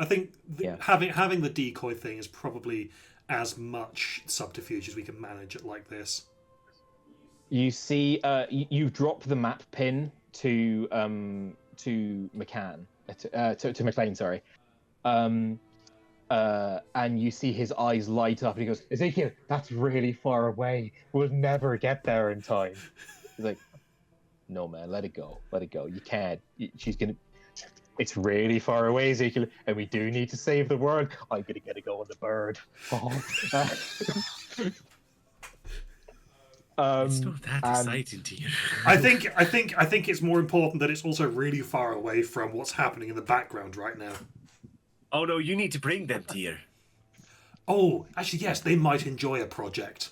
I think Yeah. having the decoy thing is probably as much subterfuge as we can manage it like this. You see, you've dropped the map pin to McCann, to McLean, sorry. And you see his eyes light up, and he goes, "Ezekiel, that's really far away. We'll never get there in time." He's like, "No, man, let it go. Let it go. You can't. She's gonna. It's really far away, Ezekiel, and we do need to save the world. I'm gonna get a go on the bird." It's not that exciting to you. I think it's more important that it's also really far away from what's happening in the background right now. Oh no, you need to bring them, dear. Oh, actually, yes, they might enjoy a project.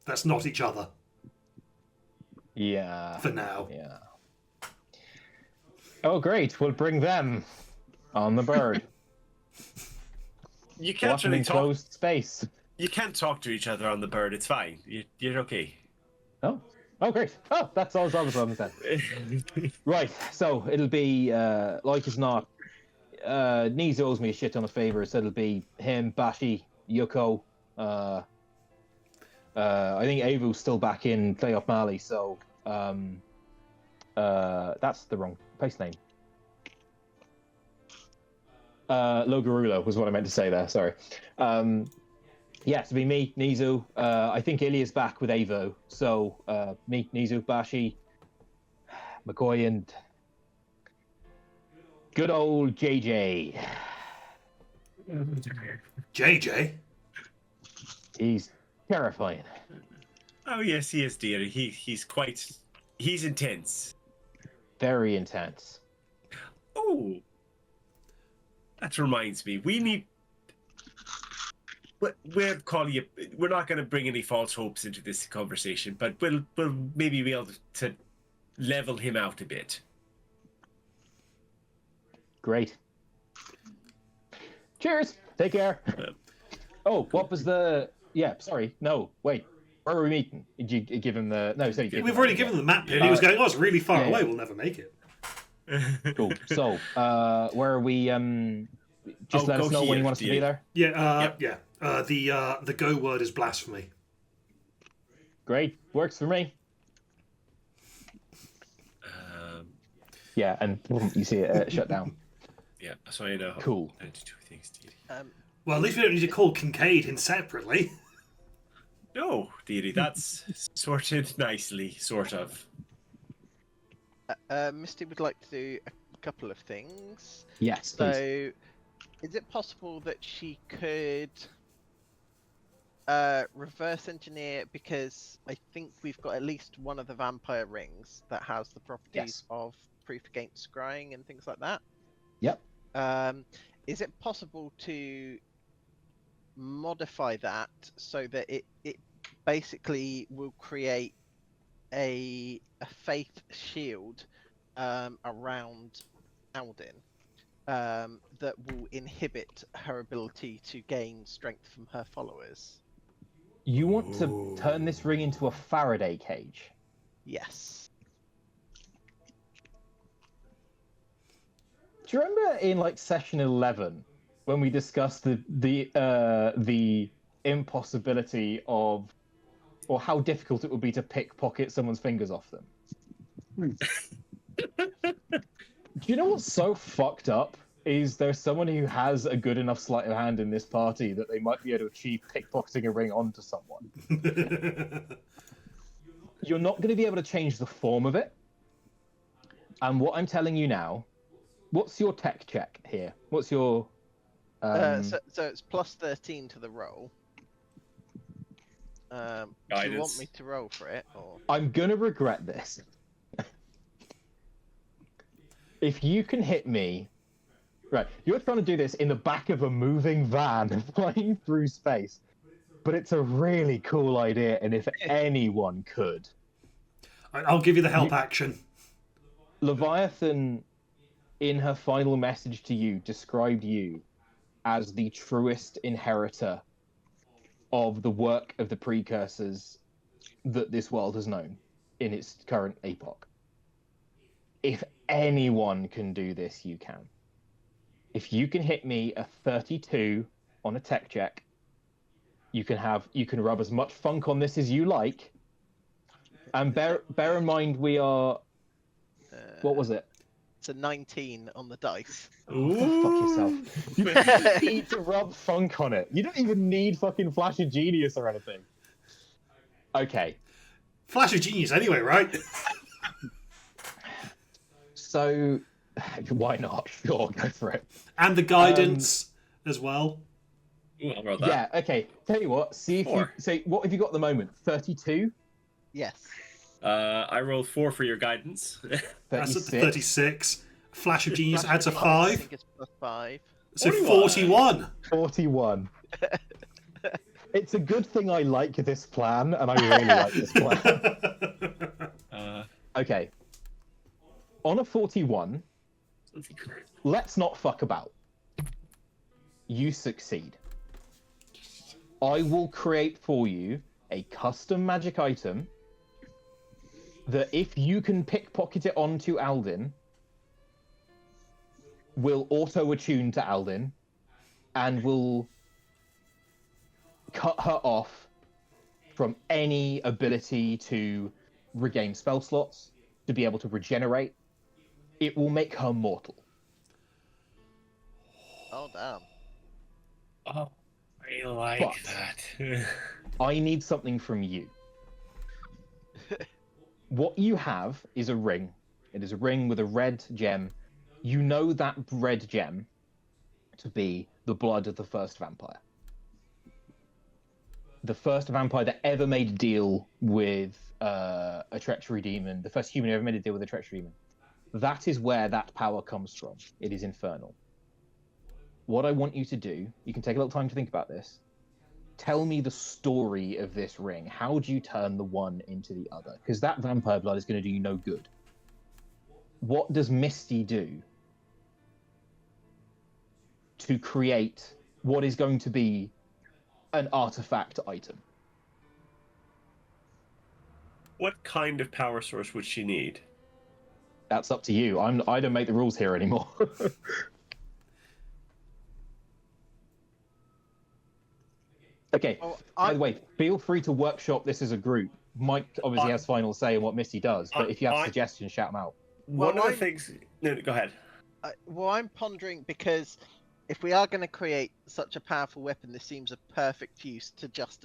That's not each other. Yeah. For now. Yeah. Oh, great. We'll bring them on the bird. You can't Watch them really in talk. closed space. You can't talk to each other on the bird. It's fine. You're okay. Oh. Oh, great. Oh, that's all the problems then. Right. So it'll be like as not. Nizo owes me a shit ton of favors. So it'll be him, Bashi, Yuko. I think Avu's still back in Playoff Mali. So that's the wrong place name. Logarulo was what I meant to say there. Sorry. Yes, it'll be me, Nizu. I think Ilya's back with Avo. So me, Nizu, Bashi, McCoy, and good old JJ. JJ? He's terrifying. Oh yes, he is, dear. He's intense. Very intense. Oh, that reminds me. We're calling you. We're not going to bring any false hopes into this conversation, but we'll maybe be able to level him out a bit. Great. Cheers. Take care. Oh, what was the? Yeah, sorry. No, wait. Where are we meeting? Did you give him the? No, sorry. We've already given him the map pin. He was going, "Oh, it's really far yeah, away. yeah. We'll never make it." Cool. So, where are we? Just let us know when you want us to be there. Yeah. Yeah. The go word is blasphemy. Great. Works for me. Yeah, and you see it shut down. Yeah, so I know. Cool. I need to do things, dear. Well, at least we don't need to call Kincaid in separately. No, dearie, that's sorted nicely, sort of. Misty would like to do a couple of things. Yes, please. So, is it possible that she could reverse engineer, because I think we've got at least one of the vampire rings that has the properties of proof against scrying and things like that? Yep. Is it possible to modify that so that it basically will create a faith shield around Alden that will inhibit her ability to gain strength from her followers? You want to turn this ring into a Faraday cage? Yes. Do you remember in like session 11 when we discussed the impossibility of, or how difficult it would be to pickpocket someone's fingers off them? Do you know what's so fucked up? Is there someone who has a good enough sleight of hand in this party that they might be able to achieve pickpocketing a ring onto someone? You're not going to be able to change the form of it. And what I'm telling you now, what's your tech check here? What's your... So it's plus 13 to the roll. Do you want me to roll for it? Or... I'm going to regret this. If you can hit me Right, you're trying to do this in the back of a moving van flying through space, but it's a really cool idea, and if anyone could... I'll give you the help action. Leviathan, in her final message to you, described you as the truest inheritor of the work of the precursors that this world has known in its current epoch. If anyone can do this, you can. If you can hit me a 32 on a tech check, you can rub as much funk on this as you like. And bear in mind we are... what was it? It's a 19 on the dice. Oh, fuck yourself. You don't need to rub funk on it. You don't even need fucking Flash of Genius or anything. Okay. Flash of Genius anyway, right? So, why not? Sure, go for it. And the guidance as well. Ooh, I'll roll that. Yeah, okay. Tell you what, see if 4. you... So, what have you got at the moment? 32? Yes. I rolled 4 for your guidance. That's at 36. Flash of Genius adds a I 5. think it's +5. So 41. 41. 41. It's a good thing I like this plan, and I really like this plan. Okay. On a 41, let's not fuck about. You succeed. I will create for you a custom magic item that, if you can pickpocket it onto Aldin, will auto-attune to Aldin and will cut her off from any ability to regain spell slots, to be able to regenerate. It will make her mortal. Oh, damn. Oh, I like But that. I need something from you. What you have is a ring. It is a ring with a red gem. You know that red gem to be the blood of the first vampire. The first vampire that ever made a deal with a treachery demon. The first human who ever made a deal with a treachery demon. That is where that power comes from. It is infernal. What I want you to do, you can take a little time to think about this. Tell me the story of this ring. How do you turn the one into the other? Because that vampire blood is going to do you no good. What does Misty do to create what is going to be an artifact item? What kind of power source would she need? That's up to you. I don't make the rules here anymore. Okay, by the way, feel free to workshop this as a group. Mike obviously has final say in what Misty does, but if you have suggestions, shout them out. One of the things... No, go ahead. Well, I'm pondering, because if we are going to create such a powerful weapon, this seems a perfect use to just,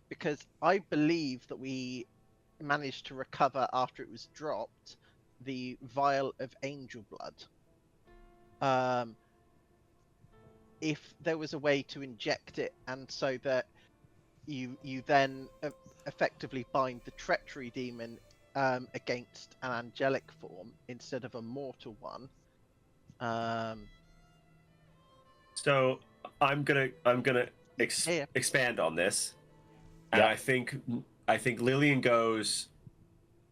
because I believe that we managed to recover, after it was dropped, the vial of angel blood. If there was a way to inject it, and so that you then effectively bind the treachery demon against an angelic form instead of a mortal one. So I'm gonna expand on this, and I think Lillian goes,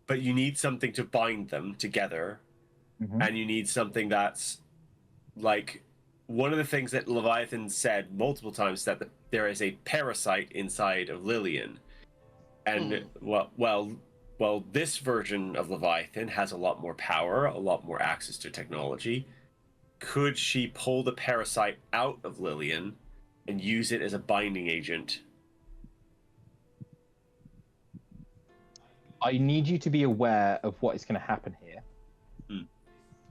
but you need something to bind them together, and you need something that's like... One of the things that Leviathan said multiple times is that there is a parasite inside of Lillian. And, well, this version of Leviathan has a lot more power, a lot more access to technology. Could she pull the parasite out of Lillian and use it as a binding agent? I need you to be aware of what is going to happen here.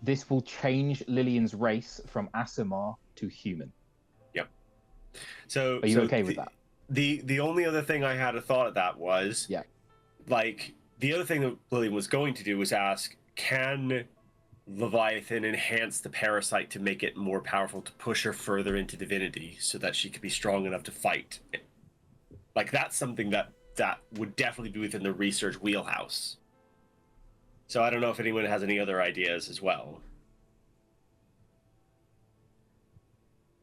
This will change Lillian's race from Aasimar to human. Yep. So are you okay with that? The only other thing I had a thought of that was, like, the other thing that Lillian was going to do was ask, can Leviathan enhance the parasite to make it more powerful, to push her further into divinity so that she could be strong enough to fight? Like, that's something that would definitely be within the research wheelhouse. So I don't know if anyone has any other ideas as well.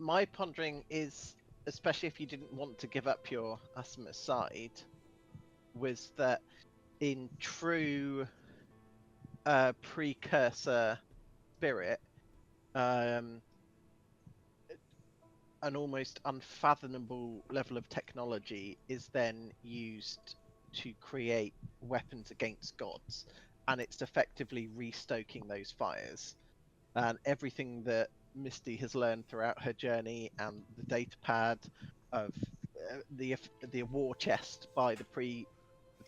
my pondering is, especially if you didn't want to give up your asthma side, was that in true precursor spirit, an almost unfathomable level of technology is then used to create weapons against gods, and it's effectively restoking those fires. And everything that Misty has learned throughout her journey, and the data pad of the war chest by the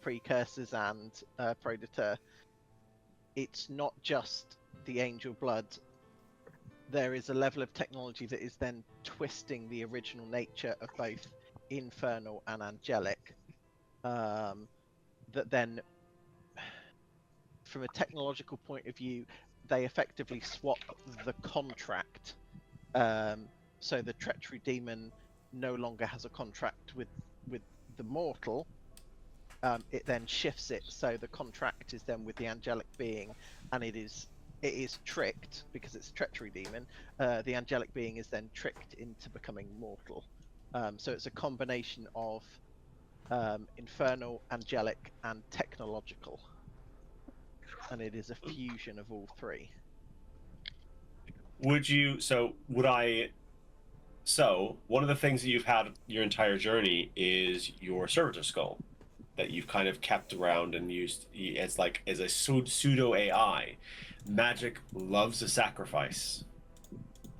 precursors and Predator, it's not just the angel blood. There is a level of technology that is then twisting the original nature of both infernal and angelic, that then, from a technological point of view, they effectively swap the contract. So the treachery demon no longer has a contract with the mortal. It then shifts it, so the contract is then with the angelic being, and it is tricked because it's a treachery demon. The angelic being is then tricked into becoming mortal. So it's a combination of infernal, angelic, and technological, and it is a fusion of all three. So one of the things that you've had your entire journey is your servitor skull that you've kind of kept around and used as a pseudo AI. Magic loves a sacrifice.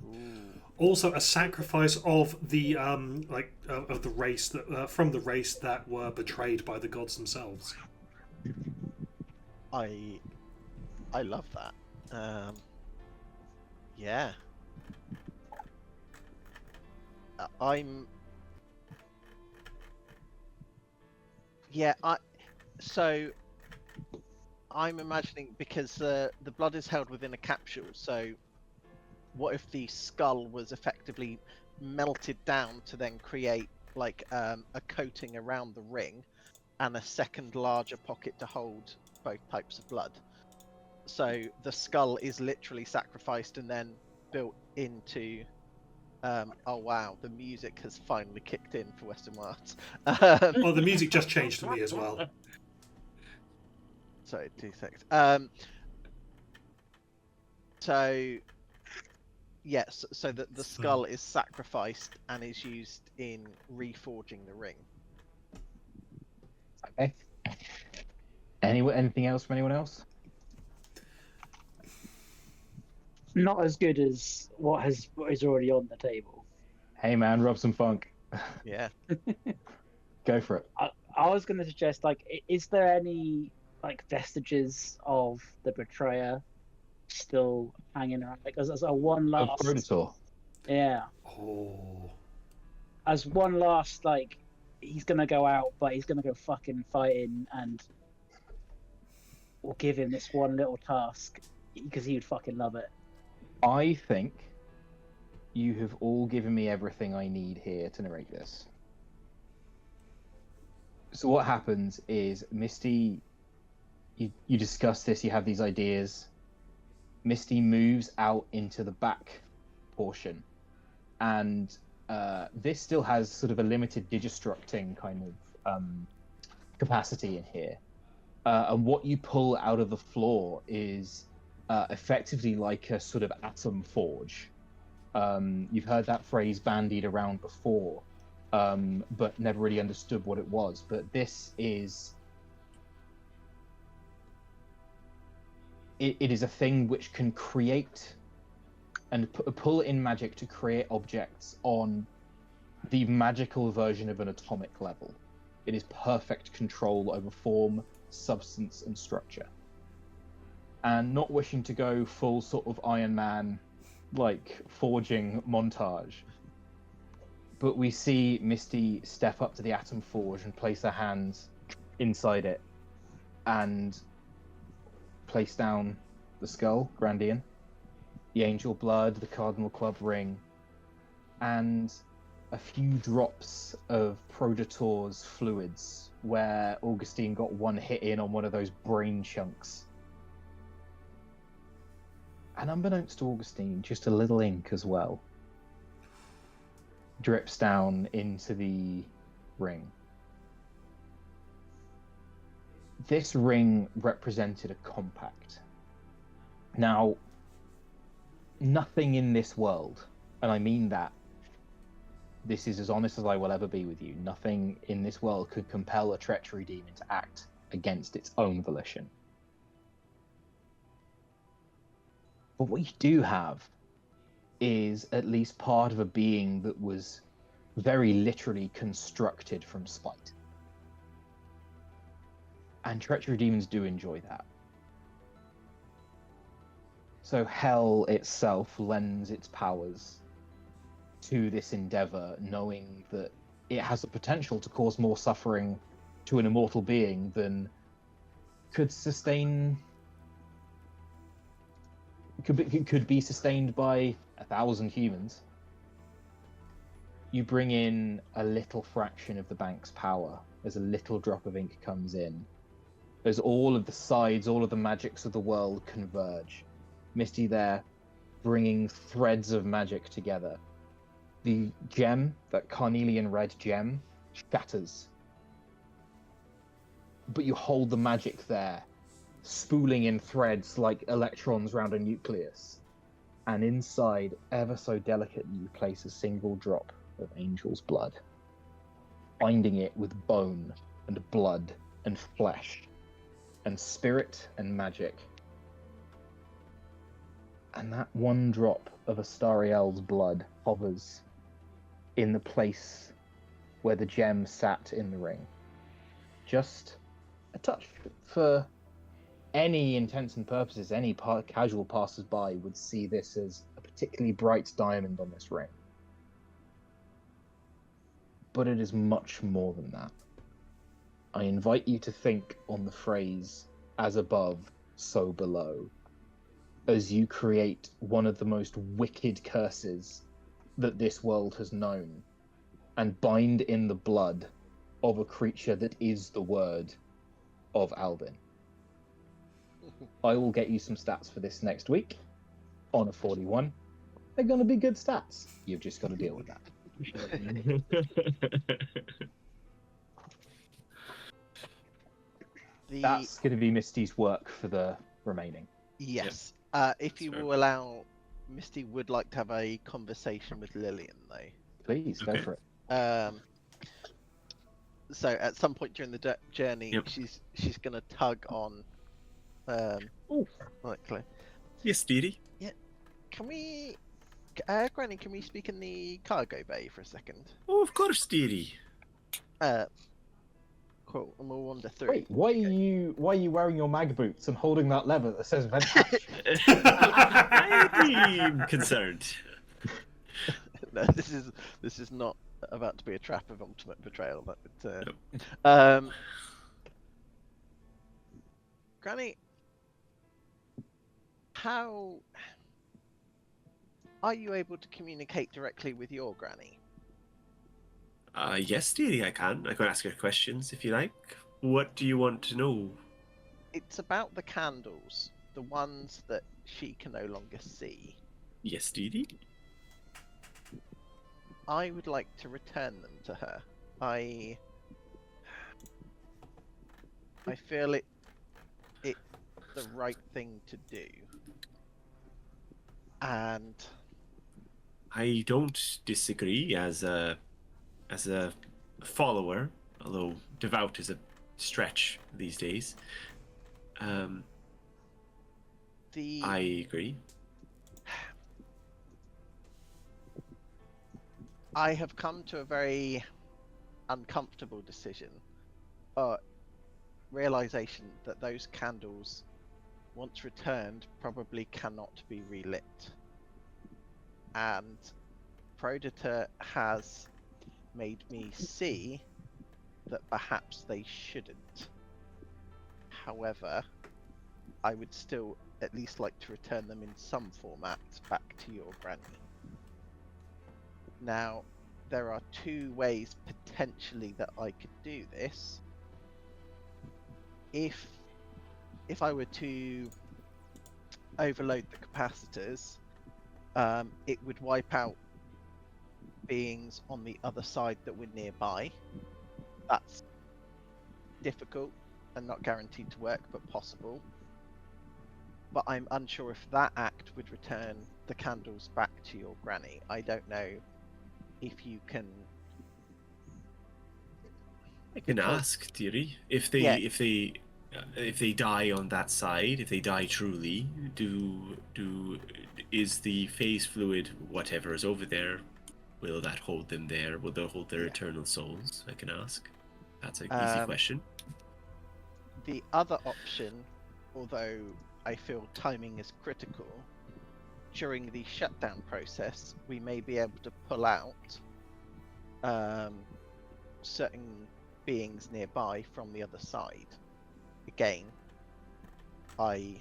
Ooh. Also, a sacrifice of the of the race that from the race that were betrayed by the gods themselves. I love that. Yeah. I'm imagining, because the blood is held within a capsule, so what if the skull was effectively melted down to then create like a coating around the ring and a second larger pocket to hold both types of blood? So the skull is literally sacrificed and then built into oh wow, the music has finally kicked in for Western Wilds. Oh, the music just changed for me as well. Sorry, 2 seconds. So yes, so the skull is sacrificed and is used in reforging the ring. Okay. Anything else from anyone else? Not as good as what is already on the table. Hey man, rub some funk. Yeah. Go for it. I was going to suggest, like, is there any like vestiges of the betrayer still hanging around? Like, as a one last. Predator. Yeah. Oh. As one last, like, he's gonna go out, but he's gonna go fucking fighting, and we'll give him this one little task because he would fucking love it. I think you have all given me everything I need here to narrate this. So what happens is Misty, you discuss this, you have these ideas. Misty moves out into the back portion, and this still has sort of a limited digistructing kind of capacity in here. And what you pull out of the floor is effectively like a sort of atom forge. You've heard that phrase bandied around before, but never really understood what it was. But this is... It is a thing which can create and pull in magic to create objects on the magical version of an atomic level. It is perfect control over form, substance, and structure. And not wishing to go full sort of Iron Man, like, forging montage, but we see Misty step up to the Atom Forge and place her hands inside it and place down the skull, Grandian, the angel blood, the cardinal club ring, and a few drops of Predator's fluids, where Augustine got one hit in on one of those brain chunks. And unbeknownst to Augustine, just a little ink as well. drips down into the ring. This ring represented a compact. Now, nothing in this world, and I mean that, this is as honest as I will ever be with you, nothing in this world could compel a treachery demon to act against its own volition. But what you do have is at least part of a being that was very literally constructed from spite. And treachery demons do enjoy that. So hell itself lends its powers to this endeavor, knowing that it has the potential to cause more suffering to an immortal being than could be sustained by 1,000 humans. You bring in a little fraction of the bank's power as a little drop of ink comes in, as all of the sides, all of the magics of the world converge. Misty there, bringing threads of magic together. The gem, that carnelian red gem, shatters. But you hold the magic there, spooling in threads like electrons round a nucleus. And inside, ever so delicately, you place a single drop of angel's blood, binding it with bone and blood and flesh and spirit and magic. And that one drop of Astariel's blood hovers in the place where the gem sat in the ring. Just a touch. For any intents and purposes, any casual passers-by would see this as a particularly bright diamond on this ring. But it is much more than that. I invite you to think on the phrase, as above, so below, as you create one of the most wicked curses that this world has known, and bind in the blood of a creature that is the word of Albin. I will get you some stats for this next week on a 41. They're going to be good stats. You've just got to deal with that. That's going to be Misty's work for the remaining. Yes. If you will allow, Misty would like to have a conversation with Lillian, though. Please, go for it. So at some point during the journey, she's going to tug on. Likely. Yes, dearie. Yeah. Can we, Granny? Can we speak in the cargo bay for a second? Oh, of course, dearie. Cool. And we'll wander through. Wait, why are you wearing your mag boots and holding that lever that says ventilation? I'm concerned. No, this is not about to be a trap of ultimate betrayal. But, Granny, how are you able to communicate directly with your granny? Yes, dearie, I can. I can ask her questions if you like. What do you want to know? It's about the candles, the ones that she can no longer see. Yes, dearie. I would like to return them to her. I feel it's the right thing to do. And I don't disagree as a follower, although devout is a stretch these days. I agree. I have come to a very uncomfortable decision. Realization that those candles, once returned, probably cannot be relit. And Predator has made me see that perhaps they shouldn't. However, I would still at least like to return them in some format back to your granny. Now, there are two ways potentially that I could do this. If I were to overload the capacitors, it would wipe out beings on the other side that were nearby. That's difficult and not guaranteed to work, but possible. But I'm unsure if that act would return the candles back to your granny. I don't know if you can. I can ask, dearie, if they die on that side, if they die truly, is the phase fluid, whatever is over there, will that hold them there? Will they hold their eternal souls? I can ask. That's an easy question. The other option, although I feel timing is critical, during the shutdown process, we may be able to pull out certain beings nearby from the other side. Again, I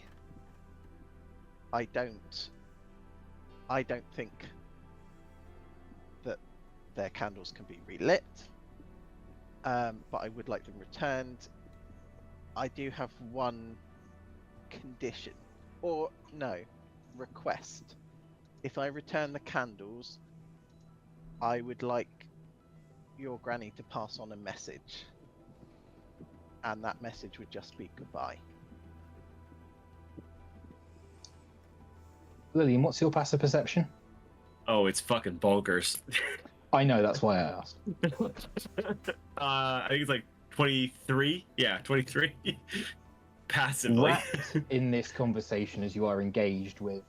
don't think that their candles can be relit, but I would like them returned. I do have one condition, or no, request. If I return the candles, I would like your granny to pass on a message, and that message would just be goodbye. Lillian, what's your passive perception? Oh, it's fucking bonkers. I know, that's why I asked. I think it's like 23. Yeah, 23. Passively. Wrapped in this conversation as you are engaged with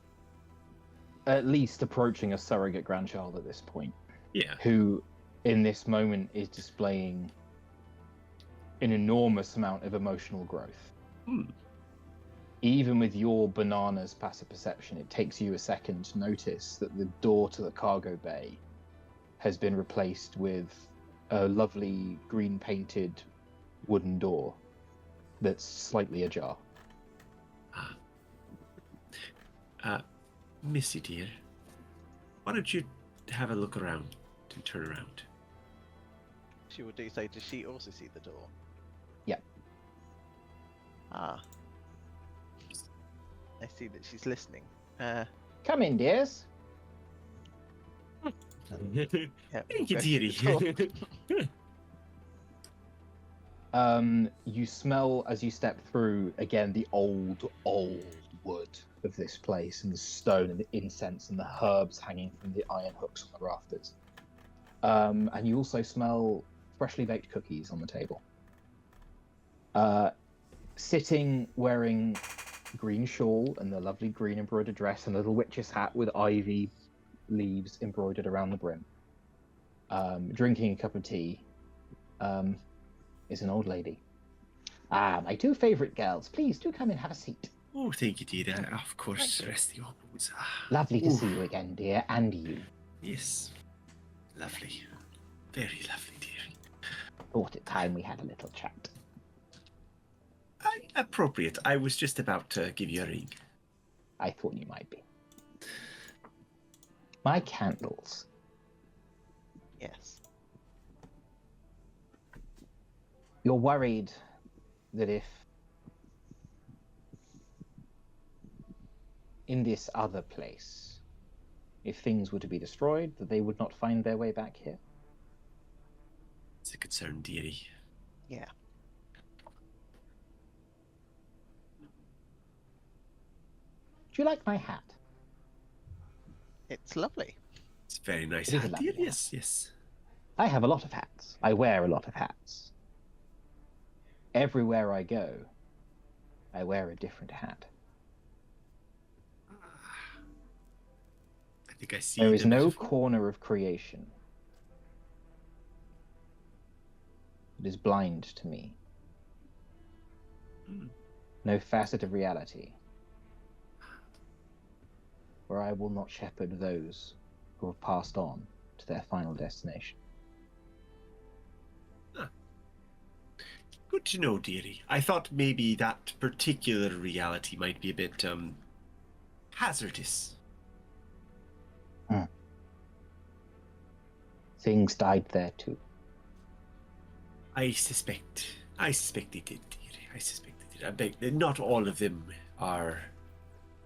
at least approaching a surrogate grandchild at this point. Yeah. Who, in this moment, is displaying an enormous amount of emotional growth. Even with your bananas passive perception, it takes you a second to notice that the door to the cargo bay has been replaced with a lovely green painted wooden door that's slightly ajar. Missy dear, why don't you have a look around and turn around? She will do so. Does she also see the door? Yeah. I see that she's listening. Come in, dears. Yeah, Thank you, we'll go dearie. through the door. You smell as you step through again the old wood of this place, and the stone and the incense and the herbs hanging from the iron hooks on the rafters. And you also smell freshly baked cookies on the table. Sitting wearing green shawl and the lovely green embroidered dress and a little witch's hat with ivy leaves embroidered around the brim. Drinking a cup of tea is an old lady. Ah, my two favourite girls. Please do come and have a seat. Oh, thank you, dear. Of course, rest your bones. Lovely to see you again, dear, and you. Yes. Lovely. Very lovely, dear. Thought it time we had a little chat. Appropriate. I was just about to give you a ring. I thought you might be. My candles. Yes. You're worried that if in this other place, if things were to be destroyed, that they would not find their way back here? It's a concern, dearie. Yeah. Do you like my hat? It's lovely. It's very nice. It is a hat, lovely dear. hat. Yes, yes. I have a lot of hats. I wear a lot of hats. Everywhere I go, I wear a different hat. I think I see. There is the no metaphor. corner of creation that is blind to me. No facet of reality where I will not shepherd those who have passed on to their final destination. Good to know, dearie. I thought maybe that particular reality might be a bit, hazardous. Things died there too. I suspect they did, dearie. I suspect they did. I beg that not all of them are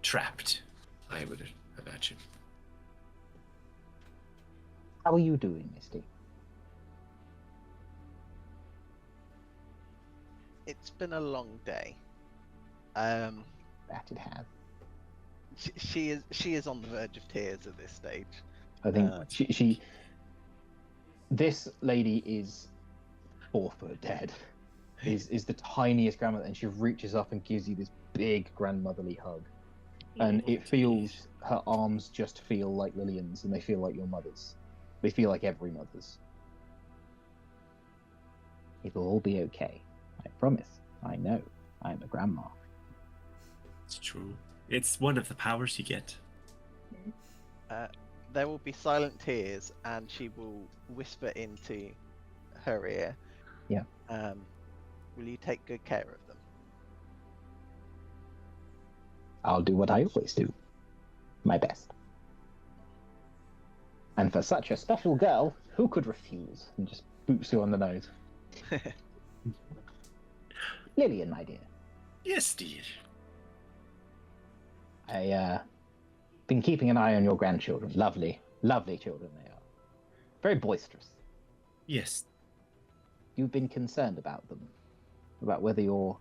trapped, I would imagine. How are you doing, Misty? It's been a long day. That it has. She is on the verge of tears at this stage. I think she this lady is 4 foot dead. Is the tiniest grandmother, and she reaches up and gives you this big grandmotherly hug. And it feels, her arms just feel like Lillian's, and they feel like your mother's. They feel like every mother's. It'll all be okay. I promise. I know. I'm a grandma. It's true. It's one of the powers you get. There will be silent tears, and she will whisper into her ear. Yeah. Will you take good care of them? I'll do what I always do. My best. And for such a special girl, who could refuse? And just boops you on the nose. Lillian, my dear. Yes, dear. Been keeping an eye on your grandchildren. Lovely, lovely children they are. Very boisterous. Yes. You've been concerned about them, about whether your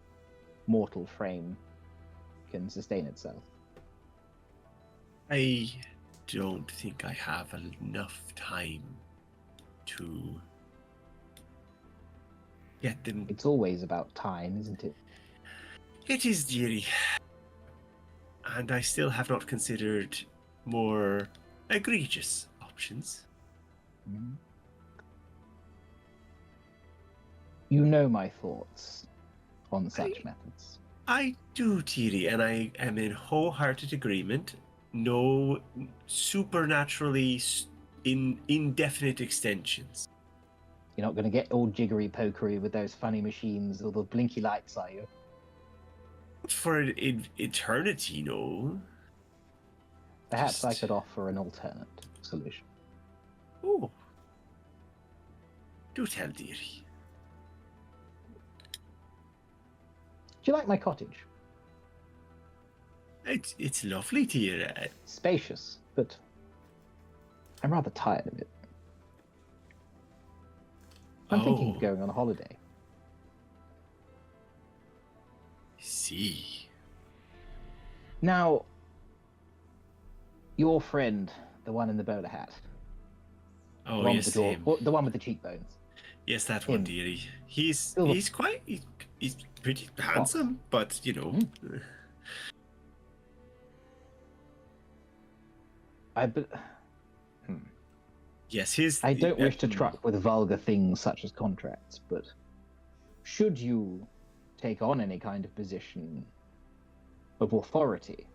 mortal frame can sustain itself. I don't think I have enough time to get them. It's always about time, isn't it? It is, dearie. And I still have not considered more egregious options. Mm. You know my thoughts on such methods. I do, dearie, and I am in wholehearted agreement. No supernaturally indefinite extensions. You're not going to get all jiggery pokery with those funny machines or the blinky lights, are you? For eternity, no. Perhaps I could offer an alternate solution. Oh. Do tell, dearie. Do you like my cottage? It's lovely, dear. Spacious, but I'm rather tired of it. I'm thinking of going on a holiday. See. Now, your friend, the one in the bowler hat. Oh, the one yes, with the him. the one with the cheekbones. Yes, that one, Him. dearie. He's he's pretty handsome, but you know. Yes, I don't wish to truck with vulgar things such as contracts, but should you take on any kind of position of authority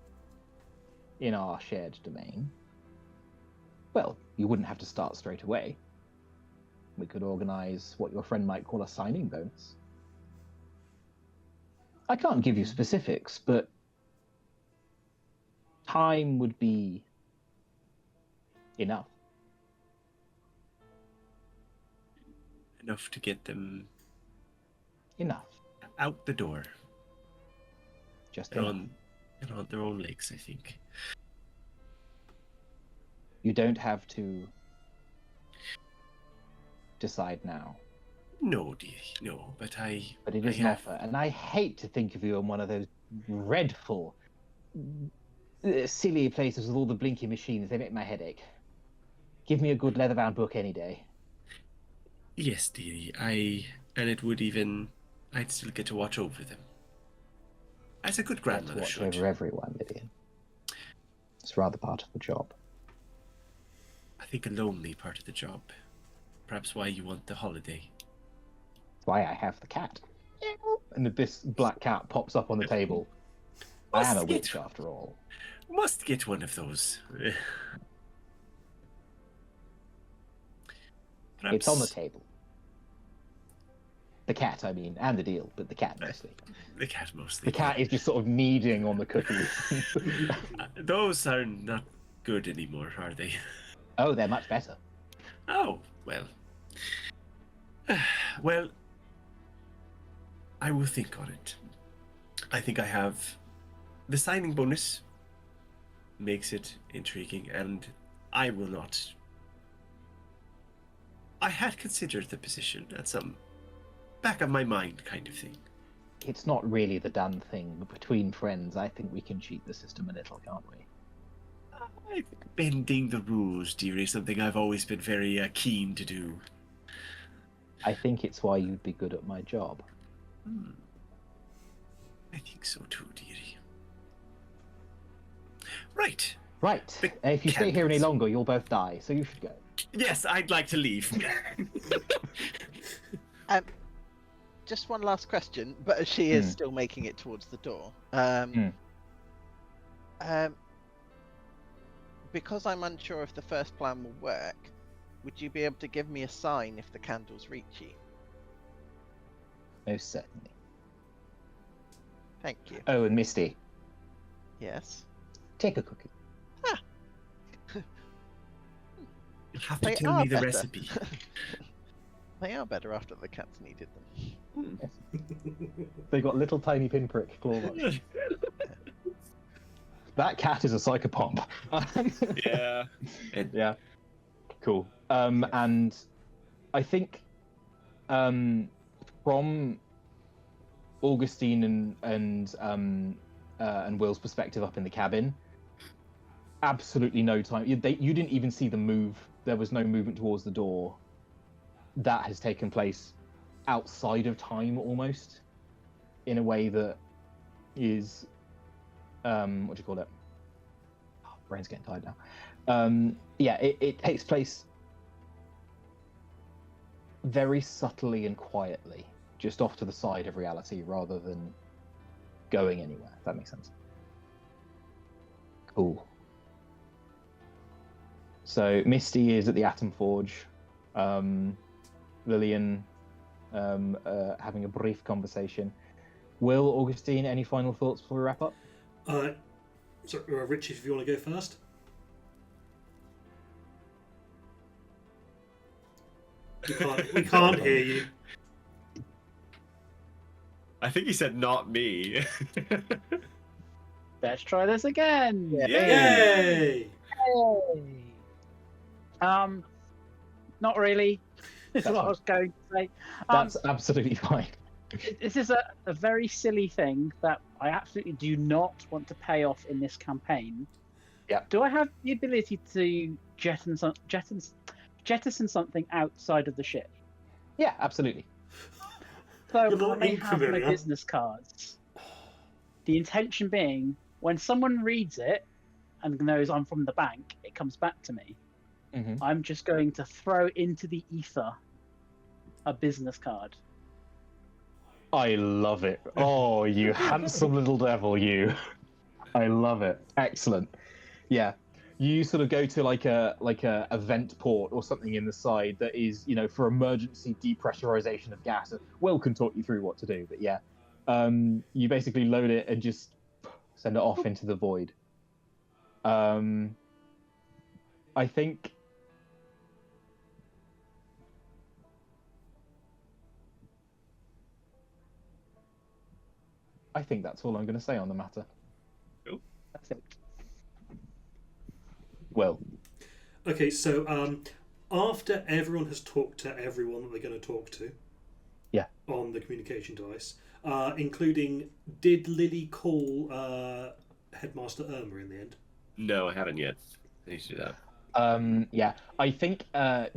in our shared domain, well, you wouldn't have to start straight away. We could organize what your friend might call a signing bonus. I can't give you specifics, but time would be enough. Enough to get them Enough. out the door. Just They're enough. on their own legs, I think. You don't have to decide now. No, dearie, no. But But it is an offer, and I hate to think of you in one of those dreadful, silly places with all the blinky machines. They make my head ache. Give me a good leather-bound book any day. Yes, dearie. And it would even. I'd still get to watch over them. As a good I have to grandmother watch should. over everyone, Lydian. It's rather part of the job. I think a lonely part of the job. Perhaps why you want the holiday. That's why I have the cat. And this black cat pops up on the table. I am a witch, after all. Must get one of those. Perhaps... It's on the table. The cat, I mean, and the deal, but the cat mostly. The cat mostly. The cat is just sort of kneading on the cookies. Those are not good anymore, are they? Oh, they're much better. Oh, well. Well, I will think on it. I think I have the signing bonus makes it intriguing, and I will not I had considered the position at some back of my mind kind of thing. It's not really the done thing, but between friends, I think we can cheat the system a little, can't we? I think bending the rules, dear, is something I've always been very keen to do. I think it's why you'd be good at my job. I think so too, dearie. Right. Right. If you stay here any longer, you'll both die, so you should go. Yes, I'd like to leave. Just one last question, but as she is still making it towards the door. Because I'm unsure if the first plan will work, would you be able to give me a sign if the candles reach you? Most certainly. Thank you. Oh, and Misty, Yes. take a cookie. You have to They tell are me the better. recipe. They are better after the cats needed them. They got little tiny pinprick claw marks. That cat is a psychopomp. Yeah. Yeah. Cool. And I think from Augustine and Will's perspective up in the cabin, absolutely no time. You didn't even see them move. There was no movement towards the door. That has taken place outside of time almost, in a way that is what do you call it? Oh, brain's getting tired now. Yeah, it takes place very subtly and quietly, just off to the side of reality rather than going anywhere, if that makes sense. Cool. So Misty is at the Atom Forge. Lillian having a brief conversation. Will, Augustine, any final thoughts before we wrap up? So, Richard, if you want to go first. We can't hear you. I think he said not me. Let's try this again. Yay! Yay. Not really. This is what I was going to say. That's absolutely fine. This is a very silly thing that I absolutely do not want to pay off in this campaign. Yeah. Do I have the ability to jettison something outside of the ship? Yeah, absolutely. So You're not I may have my familiar. business cards. The intention being, when someone reads it and knows I'm from the bank, it comes back to me. Mm-hmm. I'm just going to throw into the ether a business card. I love it. Oh, you handsome little devil, you. I love it. Excellent. Yeah. You sort of go to like a vent port or something in the side that is, for emergency depressurization of gas. Will can talk you through what to do, but yeah. You basically load it and just send it off into the void. I think that's all I'm going to say on the matter. That's it. Well, Okay, so after everyone has talked to everyone that they're going to talk to, Yeah. on the communication device, including, did Lily call Headmaster Irma in the end? No, I haven't yet. I need to do that. yeah, I think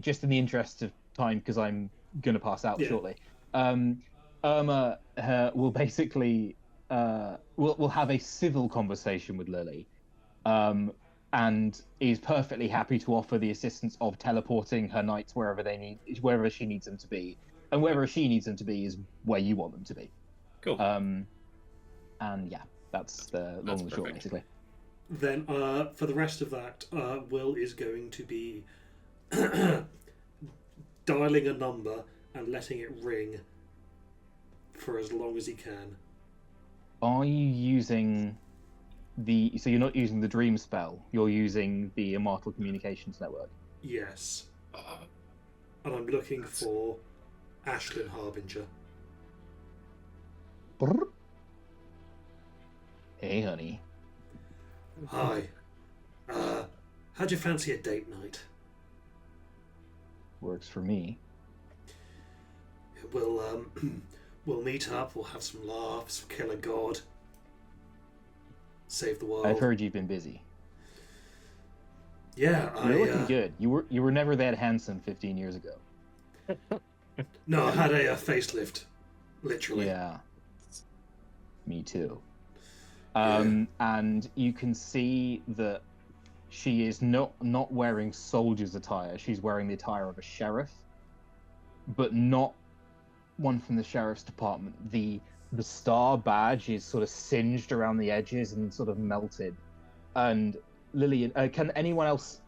just in the interest of time, because I'm going to pass out Yeah. shortly, Irma will basically will have a civil conversation with Lily, and is perfectly happy to offer the assistance of teleporting her knights wherever she needs them to be, and wherever she needs them to be is where you want them to be. Cool. And yeah, that's the long and the short, perfect. basically. Then, for the rest of that, Will is going to be dialing a number and letting it ring for as long as he can. Are you using so you're not using the dream spell, you're using the Immortal Communications Network? Yes. And I'm looking for Ashlyn Harbinger. Brr. Hey, honey. Hi. How'd you fancy a date night? Works for me. We'll we'll meet up. We'll have some laughs. Kill a god. Save the world. I've heard you've been busy. Yeah, You're looking good. You were never that handsome 15 years ago. No, I had a facelift, literally. Yeah. Me too. Yeah. And you can see that she is not wearing soldier's attire. She's wearing the attire of a sheriff, but not one from the sheriff's department. The star badge is sort of singed around the edges and sort of melted. And Lillian, can anyone else?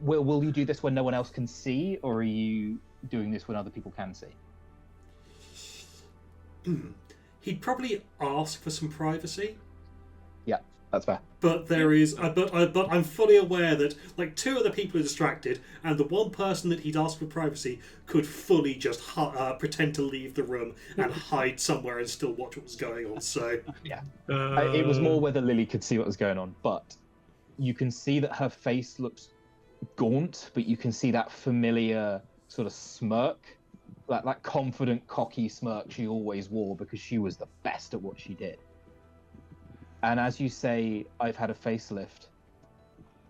Will you do this when no one else can see, or are you doing this when other people can see? He'd probably ask for some privacy. Yeah, that's fair. But there is, but I'm fully aware that like two other people are distracted, and the one person that he'd ask for privacy could fully just pretend to leave the room and hide somewhere and still watch what was going on. So yeah, it was more whether Lily could see what was going on, but you can see that her face looks gaunt, but you can see that familiar sort of smirk, like that confident, cocky smirk she always wore because she was the best at what she did. And as you say, I've had a facelift.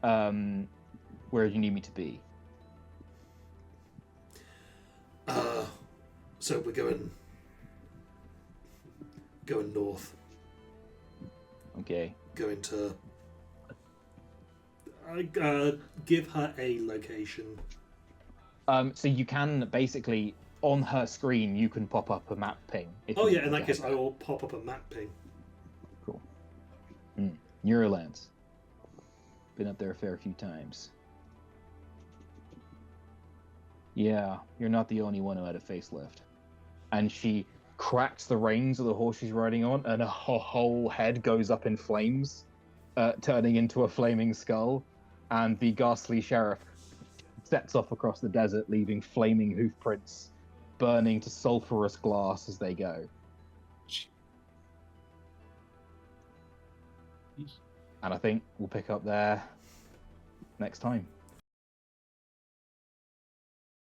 Where do you need me to be? So we're going north. Okay. Going to give her a location. So you can basically, on her screen, you can pop up a map ping. Oh yeah, in that case, I will pop up a map ping. Cool. Neurolands. Been up there a fair few times. Yeah, you're not the only one who had a facelift. And she cracks the reins of the horse she's riding on, and her whole head goes up in flames, turning into a flaming skull. And the ghastly sheriff sets off across the desert, leaving flaming hoof prints burning to sulphurous glass as they go. And I think we'll pick up there next time.